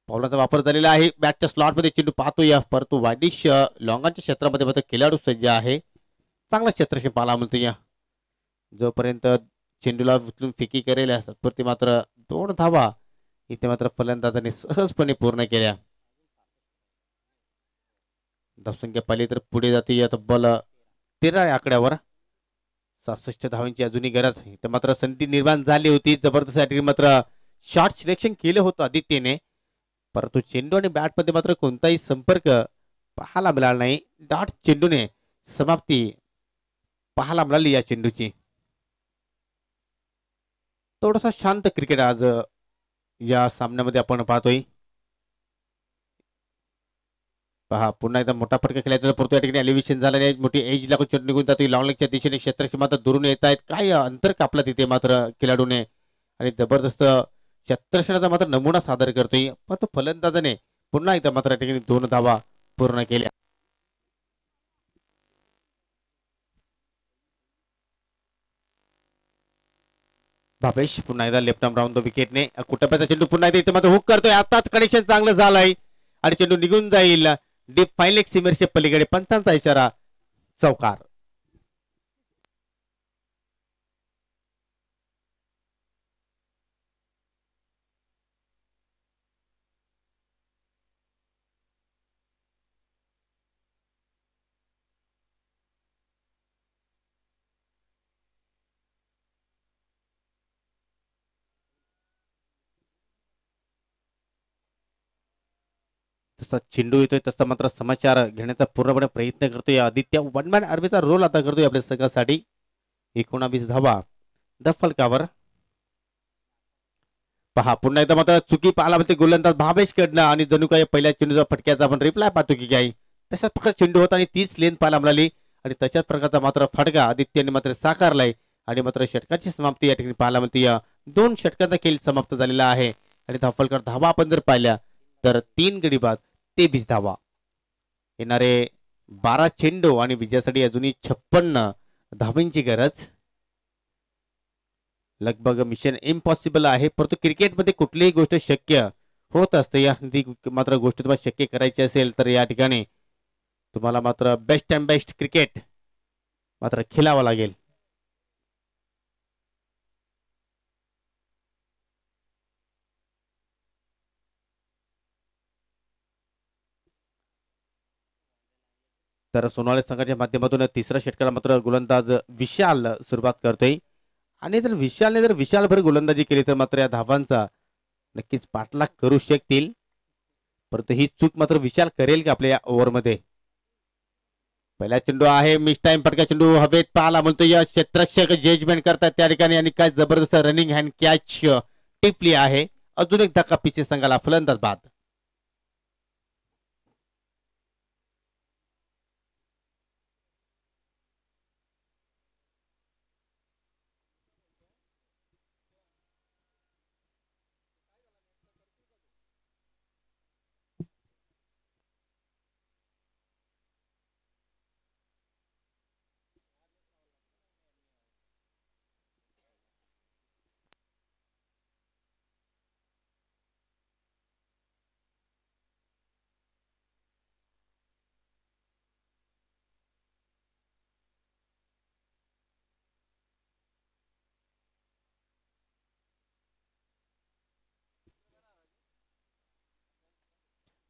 पावलाचा वापर झालेला आहे. बॅटच्या स्लॉटमध्ये चेंडू पाहतोय परंतु वाईडिश लॉंगाच्या क्षेत्रामध्ये मात्र खेळाडू सज्ज आहे. चांगला क्षेत्रक्षेप पाहायला मिळतो या. जोपर्यंत चेंडूला उचलून फेकी करेल तात्पुरती मात्र 2 धावा इथे मात्र फलंदाजाने सहजपणे पूर्ण केल्या. धावसंख्या पाहिली तर पुढे जाते या तब्बल 13 आकड्यावर. 66 धावांची अजूनही गरज आहे. तर मात्र संधी निर्माण झाली होती जबरदस्त या ठिकाणी मात्र शॉट सिलेक्शन केलं होतं आदित्यने, परंतु चेंडू आणि बॅट मध्ये मात्र कोणताही संपर्क पाहायला मिळाला नाही. डॉट चेंडूने समाप्ती पाहायला मिळाली या चेंडूची. थोडासा शांत क्रिकेट आज या सामन्यामध्ये आपण पाहतोय. पहा पुन्हा एकदा मोठा फटका खेळायचा परंतु या ठिकाणी एलिव्हेशन झालं नाही. मोठी एज लागून चेंडू निघून जाते. लॉंगलेगच्या दिशेने क्षेत्रक्षेप मात्र दुरून येत आहेत. काय अंतर कापलं तिथे मात्र खेळाडूने आणि जबरदस्त क्षेत्रक्षणाचा मात्र नमुना सादर करतोय. परंतु फलंदाजाने पुन्हा एकदा मात्र या ठिकाणी 2 धावा पूर्ण केल्या. भावेश पुन्हा एकदा लेफ्ट आर्म राऊंड द विकेटने कुटप्याचा चेंडू पुन्हा एकदा इथे मात्र हुक करतोय. आताच कनेक्शन चांगलं झालंय आणि चेंडू निघून जाईल डीप फाईन लेग सीमेरच्या पलीकडे. पंचांचा इशारा चौकार. जसा चेंडू येतोय तसा मात्र समाचार घेण्याचा पूर्णपणे प्रयत्न करतोय आदित्य. वनमॅन आर्मीचा रोल आता करतोय आपल्या संघासाठी. 19 धावा द फलकावर. पहा पुन्हा एकदा मात्र चुकी पाहायला मिळते गोलंदाज भावेश कडनं आणि जणू काही पहिल्या चेंडूचा फटक्याचा आपण रिप्लाय पाहतो की काही तशाच प्रकार चेंडू होता आणि 30 लेन पाहायला मिळाली आणि तशाच प्रकारचा मात्र फटका आदित्यने मात्र साकारलाय आणि मात्र षटकाची समाप्ती या ठिकाणी पाहायला मिळते. या 2 षटकांचा खेळ समाप्त झालेला आहे आणि धावफलकर धावा आपण जर पाहिल्या तर 3 गडी बाद 23 धावा. येणारे 12 चेंडू आणि विजयासाठी अजूनही 56 धावांची गरज. लगभग मिशन इम्पॉसिबल आहे परंतु क्रिकेटमध्ये कुठलीही गोष्ट शक्य होत असते. या मात्र गोष्ट तुम्हाला शक्य करायची असेल तर या ठिकाणी तुम्हाला मात्र बेस्ट अँड बेस्ट क्रिकेट मात्र खेळावं लागेल. तर सोनाली संघाच्या माध्यमातून तिसऱ्या षटकाला मात्र गोलंदाज विशाल सुरुवात करतोय आणि जर विशालने जर विशालभर गोलंदाजी केली तर मात्र या धावांचा नक्कीच पाठलाग करू शकतील. परंतु ही चूक मात्र विशाल करेल का आपल्या या ओव्हरमध्ये. पहिला चेंडू आहे मिस टाइम फटका चेंडू हवेत पाहायला म्हणतो. या क्षेत्ररक्षक जजमेंट करतात त्या ठिकाणी आणि काय जबरदस्त रनिंग हँड कॅच टिपली आहे. अजून एक धक्का पीसी संघाला फलंदाज बाद.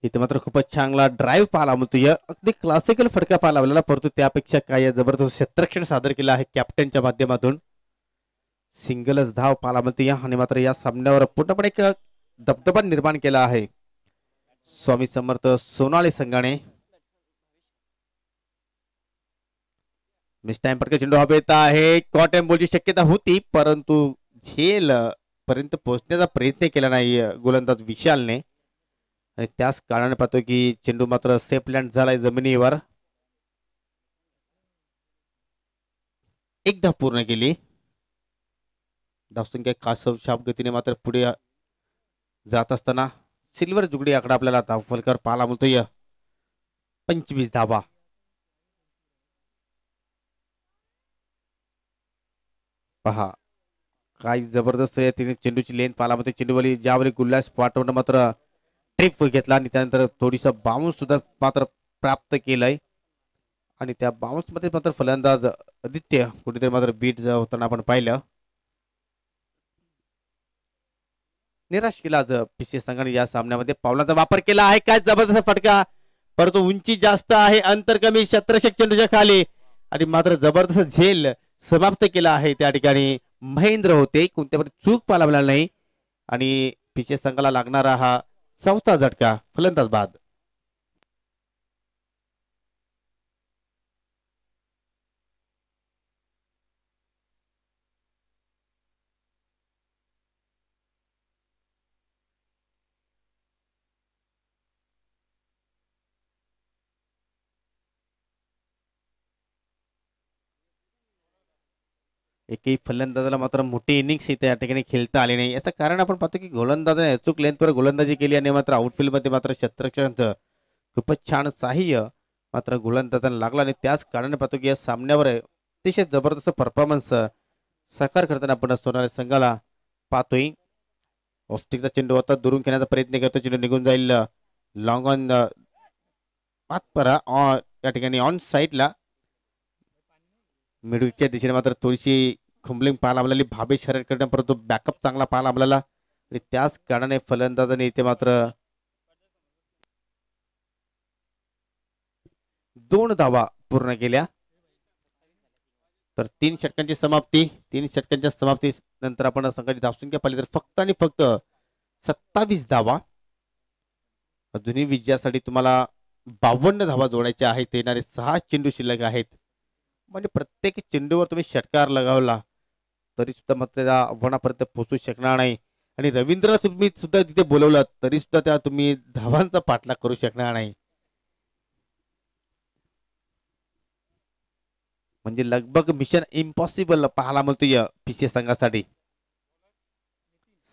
इथे मात्र खूपच चांगला ड्राईव्ह पाहायला मिळतो. या अगदी क्लासिकल फटका पाहायला मिळाला परंतु त्यापेक्षा काय जबरदस्त क्षेत्ररक्षण सादर केलं आहे कॅप्टनच्या माध्यमातून. सिंगलच धाव पाहायला मिळते या आणि मात्र या सामन्यावर पूर्णपणे एक दबदबा निर्माण केला आहे स्वामी समर्थ सोनाली संघाने. मिस टाइम फटका चेंडू हवेत आहे. कॉटन बॉलची शक्यता होती परंतु झेल पर्यंत पोहोचण्याचा प्रयत्न केला नाही गोलंदाज विशालने आणि त्याच कारणाने पाहतो की चेंडू मात्र सेफ लँड झालाय जमिनीवर. एकदा पूर्ण केली. धावसंख्या कासव शाप गतीने मात्र पुढे जात असताना सिल्वर जुगडी आकडा आपल्याला धावफलकावर पाहायला मिळतोय. 25 धावा. पहा काय जबरदस्त आहे, तिने चेंडूची लेंथ पाहायला मिळते. चेंडूवाली ज्यावेळी गुल्ला स्पॉटवर मात्र ट्रिप घेतला आणि त्यानंतर थोडीसा बाउन्स सुद्धा मात्र प्राप्त केलाय आणि त्या बाउन्स मध्ये मात्र फलंदाज आदित्य कुठेतरी मात्र बीट होताना आपण पाहिलं. निराश केला आज पीसीए संघाने या सामन्यामध्ये. पावलांचा वापर केला आहे, काय जबरदस्त फटका, परंतु उंची जास्त आहे, अंतर कमी, शतरक्षक चेंडूच्या खाली आणि मात्र जबरदस्त झेल समाप्त केला आहे. त्या ठिकाणी महेंद्र होते, कोणत्या चूक पाहायला मिळाली नाही आणि पीसीए संघाला लागणारा हा चौथा झटका फलंदाज बाद. एकही फलंदाजाला मात्र मोठी इनिंग्स इथे या ठिकाणी खेळता आली नाही. याचं कारण आपण पाहतो की गोलंदाजाने अचूक लेंथवर गोलंदाजी केली आणि मात्र आउटफील्ड मध्ये मात्र शतरक्षकांचं खूपच छान साह्य मात्र गोलंदाजांना लागला आणि त्याच कारणाने पाहतो की या सामन्यावर अतिशय जबरदस्त परफॉर्मन्स साकार करताना आपण सोनाली संघाला पाहतोय. ऑफस्टिकचा चेंडू आता दुरून खेळण्याचा प्रयत्न करतो, चेंडू निघून जाईल लॉंग ऑन पातपरा या ठिकाणी ऑन साईडला. मिडविकच्या दिशेने मात्र थोडीशी खुंबलिंग पाहायला मिळाली, भाबे शर्यत करण्या, परंतु बॅकअप चांगला पाहायला मिळाला आणि त्याच कारणाने फलंदाजाने इथे मात्र 2 धावा पूर्ण केल्या. तर 3 षटकांची समाप्ती. 3 षटकांच्या समाप्ती नंतर आपण संघाची धावसंख्या पाहिली तर फक्त आणि फक्त 27 धावा. अजूनही विजयासाठी तुम्हाला 52 धावा जोडायच्या आहेत. येणारे 6 चेंडू शिल्लक आहेत, म्हणजे प्रत्येक चेंडूवर तुम्ही षटकार लगावला तरी सुद्धा मग त्या आव्हानापर्यंत पोहोचू शकणार नाही आणि रवींद्र तुम्ही सुद्धा तिथे बोलवलं तरी सुद्धा त्या तुम्ही धावांचा पाठलाग करू शकणार नाही. म्हणजे लगभग मिशन इम्पॉसिबल पाहायला मिळतोय पीसीए संघासाठी.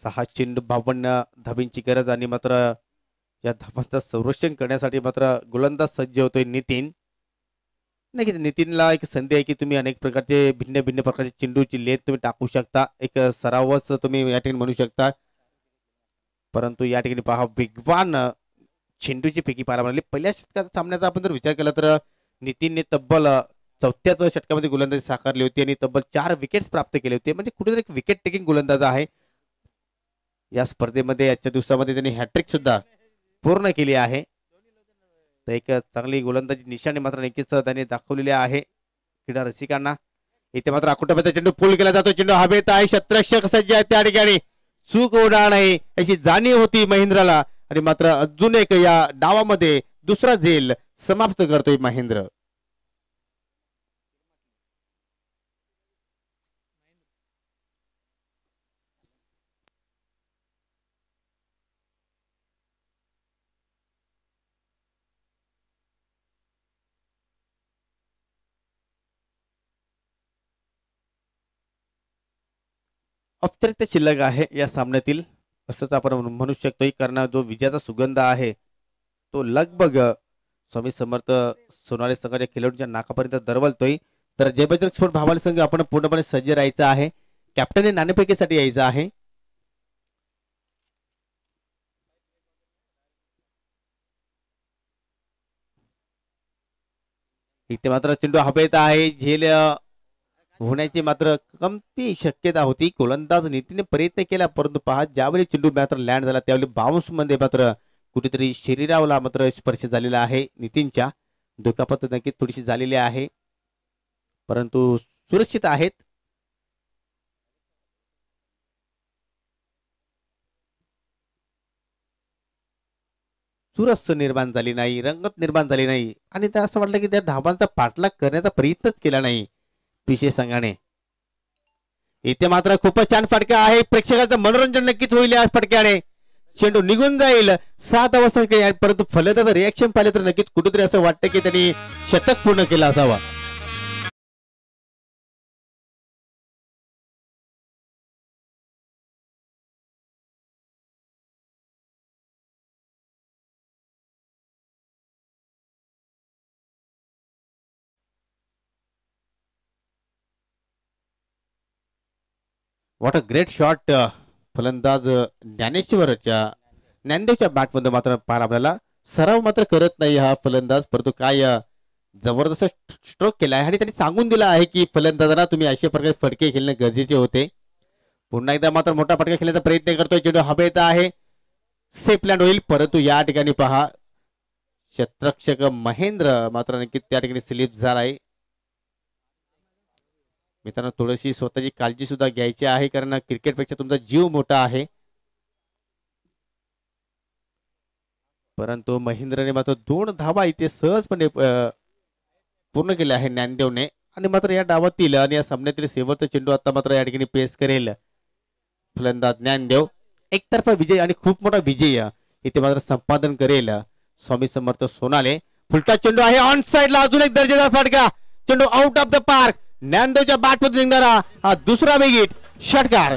6 चेंडू 52 धाबींची गरज आणि मात्र या धाबांचं संरक्षण करण्यासाठी मात्र गोलंदाज सज्ज होतोय नितीन. नाही, नितीनला एक संधी आहे की तुम्ही अनेक प्रकारचे भिन्न भिन्न प्रकारचे चेंडूची लेथ तुम्ही टाकू शकता, एक सरावच तुम्ही या ठिकाणी म्हणू शकता. परंतु या ठिकाणी पहा वेगवान चेंडूची पैकी पाहायला मिळाली. पहिल्या षटकाचा सामन्याचा आपण जर विचार केला तर नितीनने तब्बल 4थ्याच षटकामध्ये गोलंदाजी साकारली होती आणि तब्बल 4 विकेट्स प्राप्त केले होते. म्हणजे कुठेतरी एक विकेट टेकिंग गोलंदाज आहे. या स्पर्धेमध्ये आजच्या दिवसामध्ये त्यांनी हॅट्रिक सुद्धा पूर्ण केली आहे. तर एक चांगली गोलंदाजी निशाणी मात्र नक्कीच त्यांनी दाखवलेली आहे क्रीडा रसिकांना. इथे मात्र आकुटाबाचा चेंडू पूल केला जातो, चेंडू हवेत आहे, शतरक्षक सज्ज आहे, त्या ठिकाणी चूक होणार नाही अशी जाणीव होती महेंद्रला आणि मात्र अजून एक या डावामध्ये दुसरा झेल समाप्त करतोय महेंद्र. औपचारिकता शिल्लक आहे या सामन्यातील असंच आपण म्हणू शकतो, कारण जो विजयाचा सुगंध आहे तो लगभग स्वामी समर्थ सोनाली संघाच्या खेळाडूंच्या नाकापर्यंत दरवलतोय. तर जय बजरंग स्पोर्ट भावाली संघ आपण पूर्णपणे सज्ज राहायचं आहे. कॅप्टन नाणेफेकीसाठी यायचं आहे. इथे मात्र चेंडू हवेत आहे, झेल होण्याची मात्र कमी शक्यता होती. गोलंदाज नितीने प्रयत्न केला, परंतु पहा ज्यावेळी चेंडू मात्र लँड झाला त्यावेळी बाउन्स मध्ये मात्र कुठेतरी शरीराला मात्र स्पर्श झालेला आहे. नितीनच्या दुखापत नक्कीच थोडीशी झालेली आहे, परंतु सुरक्षित आहेत. चुरस निर्माण झाली नाही, रंगत निर्माण झाली नाही आणि त्या असं वाटलं की त्या धाबांचा पाठलाग करण्याचा प्रयत्नच केला नाही पीसीए संघाने. इथे मात्र खूपच छान फटका आहे, प्रेक्षकांचं मनोरंजन नक्कीच होईल या फटक्याने. चेंडू निघून जाईल 7 अवस्था, परंतु फलंदाज रिएक्शन पाहिले तर नक्कीच कुठेतरी असं वाटतं की त्यांनी शतक पूर्ण केलं असावा. व्हॉट अ ग्रेट शॉट फलंदाज ज्ञानदेवच्या बॅटमध्ये मात्र पाहायला आपल्याला सराव मात्र करत नाही हा फलंदाज, परंतु काय जबरदस्त स्ट्रोक केला आहे आणि त्यांनी सांगून दिला आहे की फलंदाजांना तुम्ही अशा प्रकारे फटके खेळणे गरजेचे होते. पुन्हा एकदा मात्र मोठा फटका खेळण्याचा प्रयत्न करतोय. चेंडू हवेत आहे, सेफ लँड होईल, परंतु या ठिकाणी पहा क्षेत्ररक्षक महेंद्र मात्र नक्की त्या ठिकाणी स्लिप झाला आहे. मित्रांनो थोडीशी स्वतःची काळजी सुद्धा घ्यायची आहे, कारण क्रिकेटपेक्षा तुमचा जीव मोठा आहे. परंतु महेंद्रने मात्र 2 धावा इथे सहजपणे पूर्ण केले आहे ज्ञानदेवने, आणि मात्र या डावातील आणि या सामन्यातील शेवटचा चेंडू आता मात्र या ठिकाणी पेस करेल फलंदाज ज्ञानदेव. एकतर्फा विजय आणि खूप मोठा विजय इथे मात्र संपादन करेल स्वामी समर्थ सोनाले. फुलटा चेंडू आहे ऑन साइडला, अजून एक दर्जेदार फटका, चेंडू आउट ऑफ द पार्क. ज्ञानदेवच्या बॅटमध्ये निघणारा हा दुसरा वेगीट षटकार.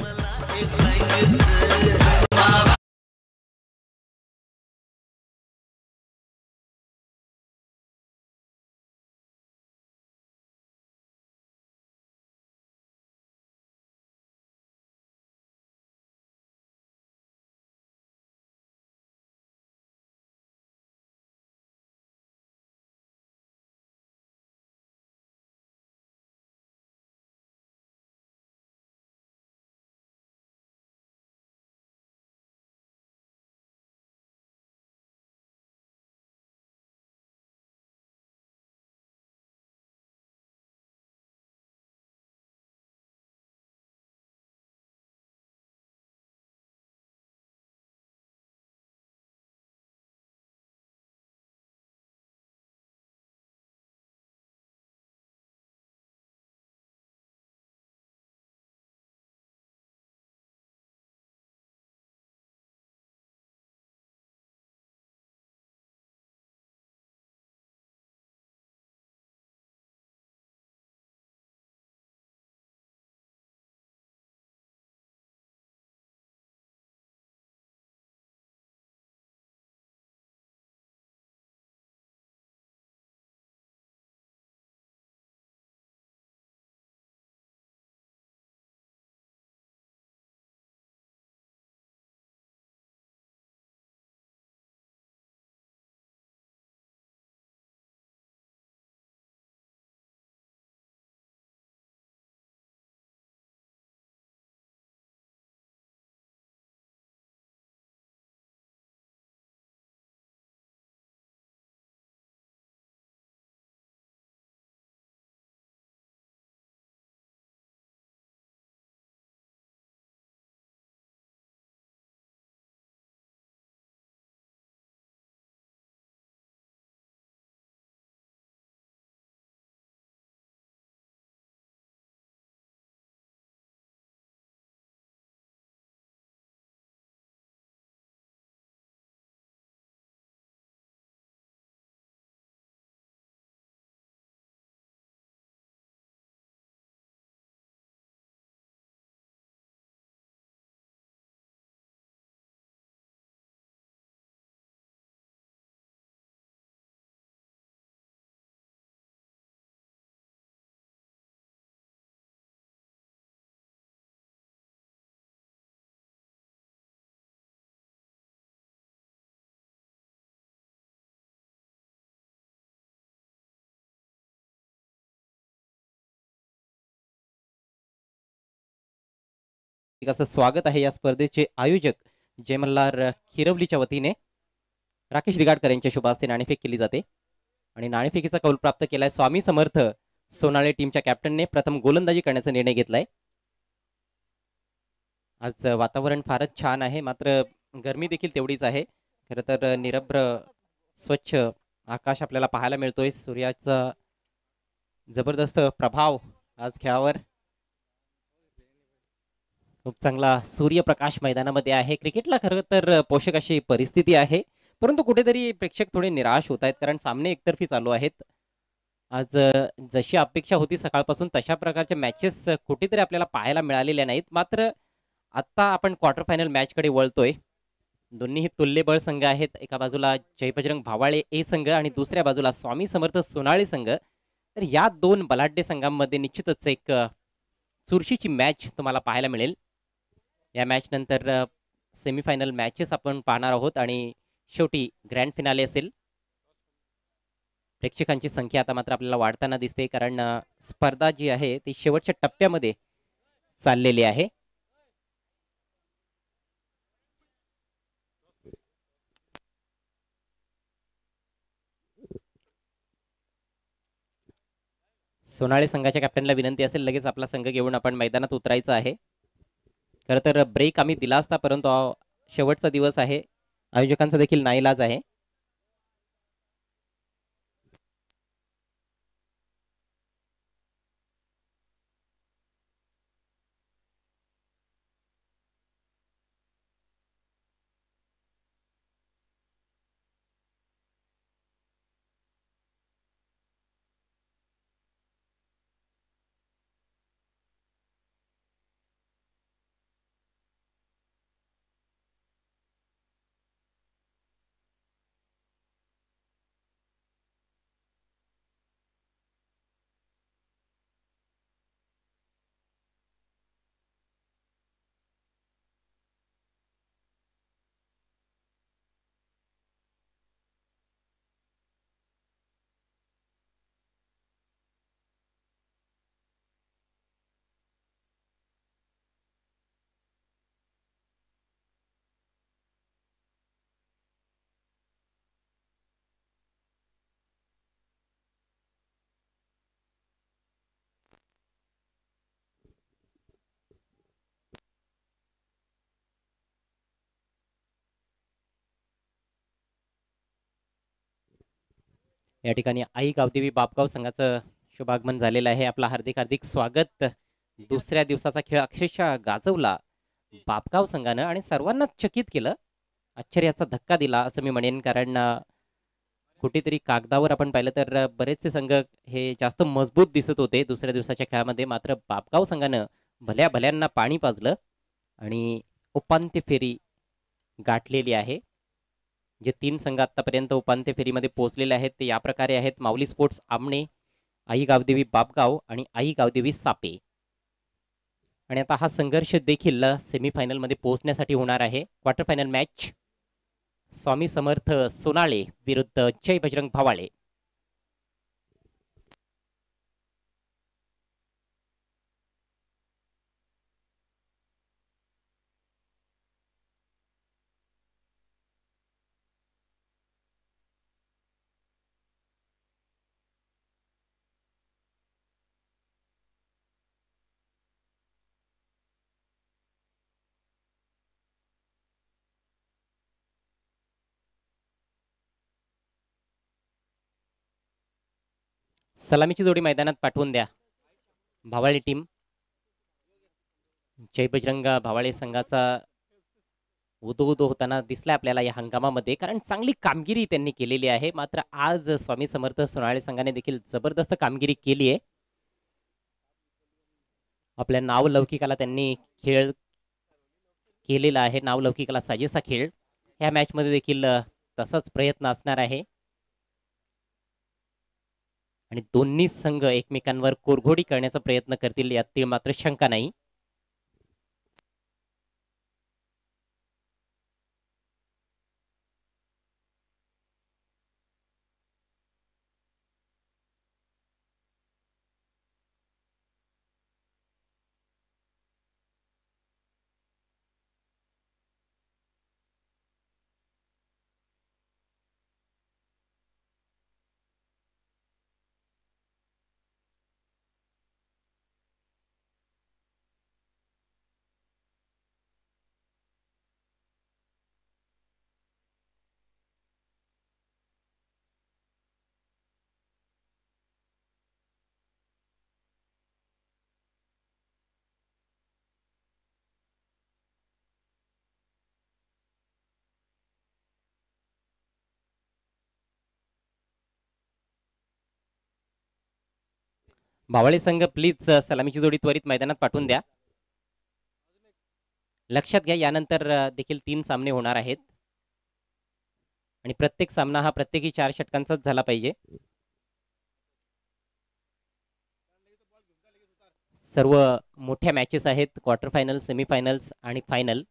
असं स्वागत आहे. या स्पर्धेचे आयोजक जय मल्हार खिरवलीच्या वतीने राकेश दिगाडकर यांच्या शुभ हस्ते नाणेफेक केली जाते आणि नाणेफेकीचा कौल प्राप्त केलाय स्वामी समर्थ सोनाळे टीमच्या कॅप्टनने. प्रथम गोलंदाजी करण्याचा निर्णय घेतलाय. आज वातावरण फारच छान आहे, मात्र गरमी देखील तेवढीच आहे. खरं तर निरभ्र स्वच्छ आकाश आपल्याला पाहायला मिळतोय. सूर्याचा जबरदस्त प्रभाव आज खेळावर, खूप चांगला सूर्यप्रकाश मैदानामध्ये आहे. क्रिकेटला खरं तर पोषक अशी परिस्थिती आहे, परंतु कुठेतरी प्रेक्षक थोडे निराश होत आहेत, कारण सामने एकतर्फी चालू आहेत. आज जशी अपेक्षा होती सकाळपासून तशा प्रकारच्या मॅचेस कुठेतरी आपल्याला पाहायला मिळालेल्या नाहीत. मात्र आता आपण क्वार्टर फायनल मॅचकडे वळतोय. दोन्हीही तुल्यबळ संघ आहेत. एका बाजूला जयबजरंग भावाळे ए संघ आणि दुसऱ्या बाजूला स्वामी समर्थ सोनाळे संघ. तर या दोन बलाढ्य संघांमध्ये निश्चितच एक चुरशीची मॅच तुम्हाला पाहायला मिळेल. या मॅच नंतर सेमीफायनल मॅचेस आपण पाहणार आहोत आणि शेवटी ग्रँड फिनाले असेल. प्रेक्षकांची संख्या आता मात्र आपल्याला वाढताना दिसते, कारण स्पर्धा जी आहे ती शेवटच्या टप्प्यामध्ये चाललेली आहे. सोनाळे संघाच्या कॅप्टनला विनंती असेल लगेच आपला संघ घेऊन आपण मैदानात उतरायचं आहे. खरं तर ब्रेक आम्ही दिला असता, परंतु शेवटचा दिवस आहे, आयोजकांचा देखील नाईलाज आहे. या ठिकाणी आई गावदेवी बापगाव संघाचं शुभागमन झालेलं आहे. आपला हार्दिक हार्दिक स्वागत. दुसऱ्या दिवसाचा खेळ अक्षरशः गाजवला बापगाव संघानं आणि सर्वांना चकित केलं, आश्चर्याचा धक्का दिला असं मी म्हणेन. कारण कुठेतरी कागदावर आपण पाहिलं तर बरेचसे संघ हे जास्त मजबूत दिसत होते दुसऱ्या दिवसाच्या खेळामध्ये, मात्र बापगाव संघानं भल्या भल्यांना पाणी पाजलं आणि उपांत्य फेरी गाठलेली आहे. जे 3 संघ आतापर्यंत उपांत्य फेरीमध्ये पोहोचलेले आहेत ते या प्रकारे आहेत: माऊली स्पोर्ट्स आमणे, आई गावदेवी बापगाव आणि आई गावदेवी सापे. आणि आता हा संघर्ष देखील सेमीफायनलमध्ये पोहोचण्यासाठी होणार आहे. Quarter final match Swami Samarth Sonale विरुद्ध जय बजरंग भावाळे. सलामीची जोडी मैदानात पाठवून द्या. भावाळे टीम जय बजरंग भावाळे संघाचा उदो उदो होताना दिसला आपल्याला या हंगामामध्ये, कारण चांगली कामगिरी त्यांनी केलेली आहे. मात्र आज स्वामी समर्थ सोनाळे संघाने देखील जबरदस्त कामगिरी केली आहे. आपल्या नावलौकिकाला त्यांनी खेळ केलेला आहे, नावलौकिकाला साजेसा खेळ. ह्या मॅचमध्ये देखील तसाच प्रयत्न असणार आहे आणि दोन्ही संघ एकमेकांवर कोरघोडी करण्याचा प्रयत्न करतील यात मात्र शंका नाही. भावाळे संघ प्लीज सलामीची जोडी त्वरित मैदानात पाठवून द्या. लक्षात घ्या यानंतर देखील 3 सामने होणार आहेत आणि प्रत्येक सामना हा प्रत्येकी 4 षटकांचाच झाला पाहिजे. सर्व मोठ्या मॅचेस आहेत, क्वार्टर फायनल, सेमीफायनल्स आणि फायनल.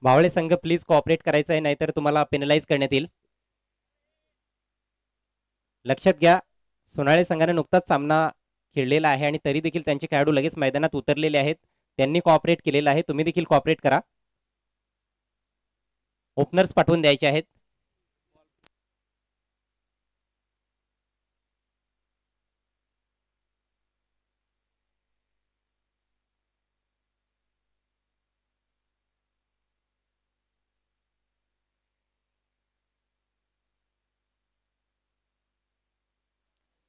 मावळे संघ प्लीज कॉपरेट करायचं आहे, नाहीतर तुम्हाला पेनलाइज करण्यात येईल. लक्षात घ्या, सोनाळे संघाने नुकताच सामना खेळलेला आहे आणि तरी देखील त्यांचे खेळाडू लगेच मैदानात उतरलेले आहेत. त्यांनी कॉपरेट केलेलं आहे, तुम्ही देखील कॉपरेट करा. ओपनर्स पाठवून द्यायचे आहेत.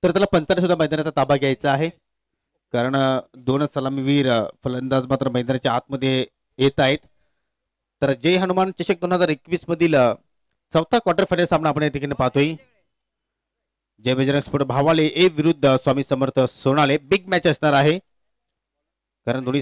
तर त्याला पंचाने सुद्धा मैदानाचा ताबा घ्यायचा आहे, कारण दोनच सलामीवीर फलंदाज मात्र मैदानाच्या आतमध्ये येत आहेत. तर जय हनुमान चषक 2021 मधील चौथा क्वार्टर फायनल सामना आपण या ठिकाणी पाहतोय. जय बजरंग स्पोर्ट भावाले ए विरुद्ध स्वामी समर्थ सोनाळे. बिग मॅच असणार आहे, कारण दोन्ही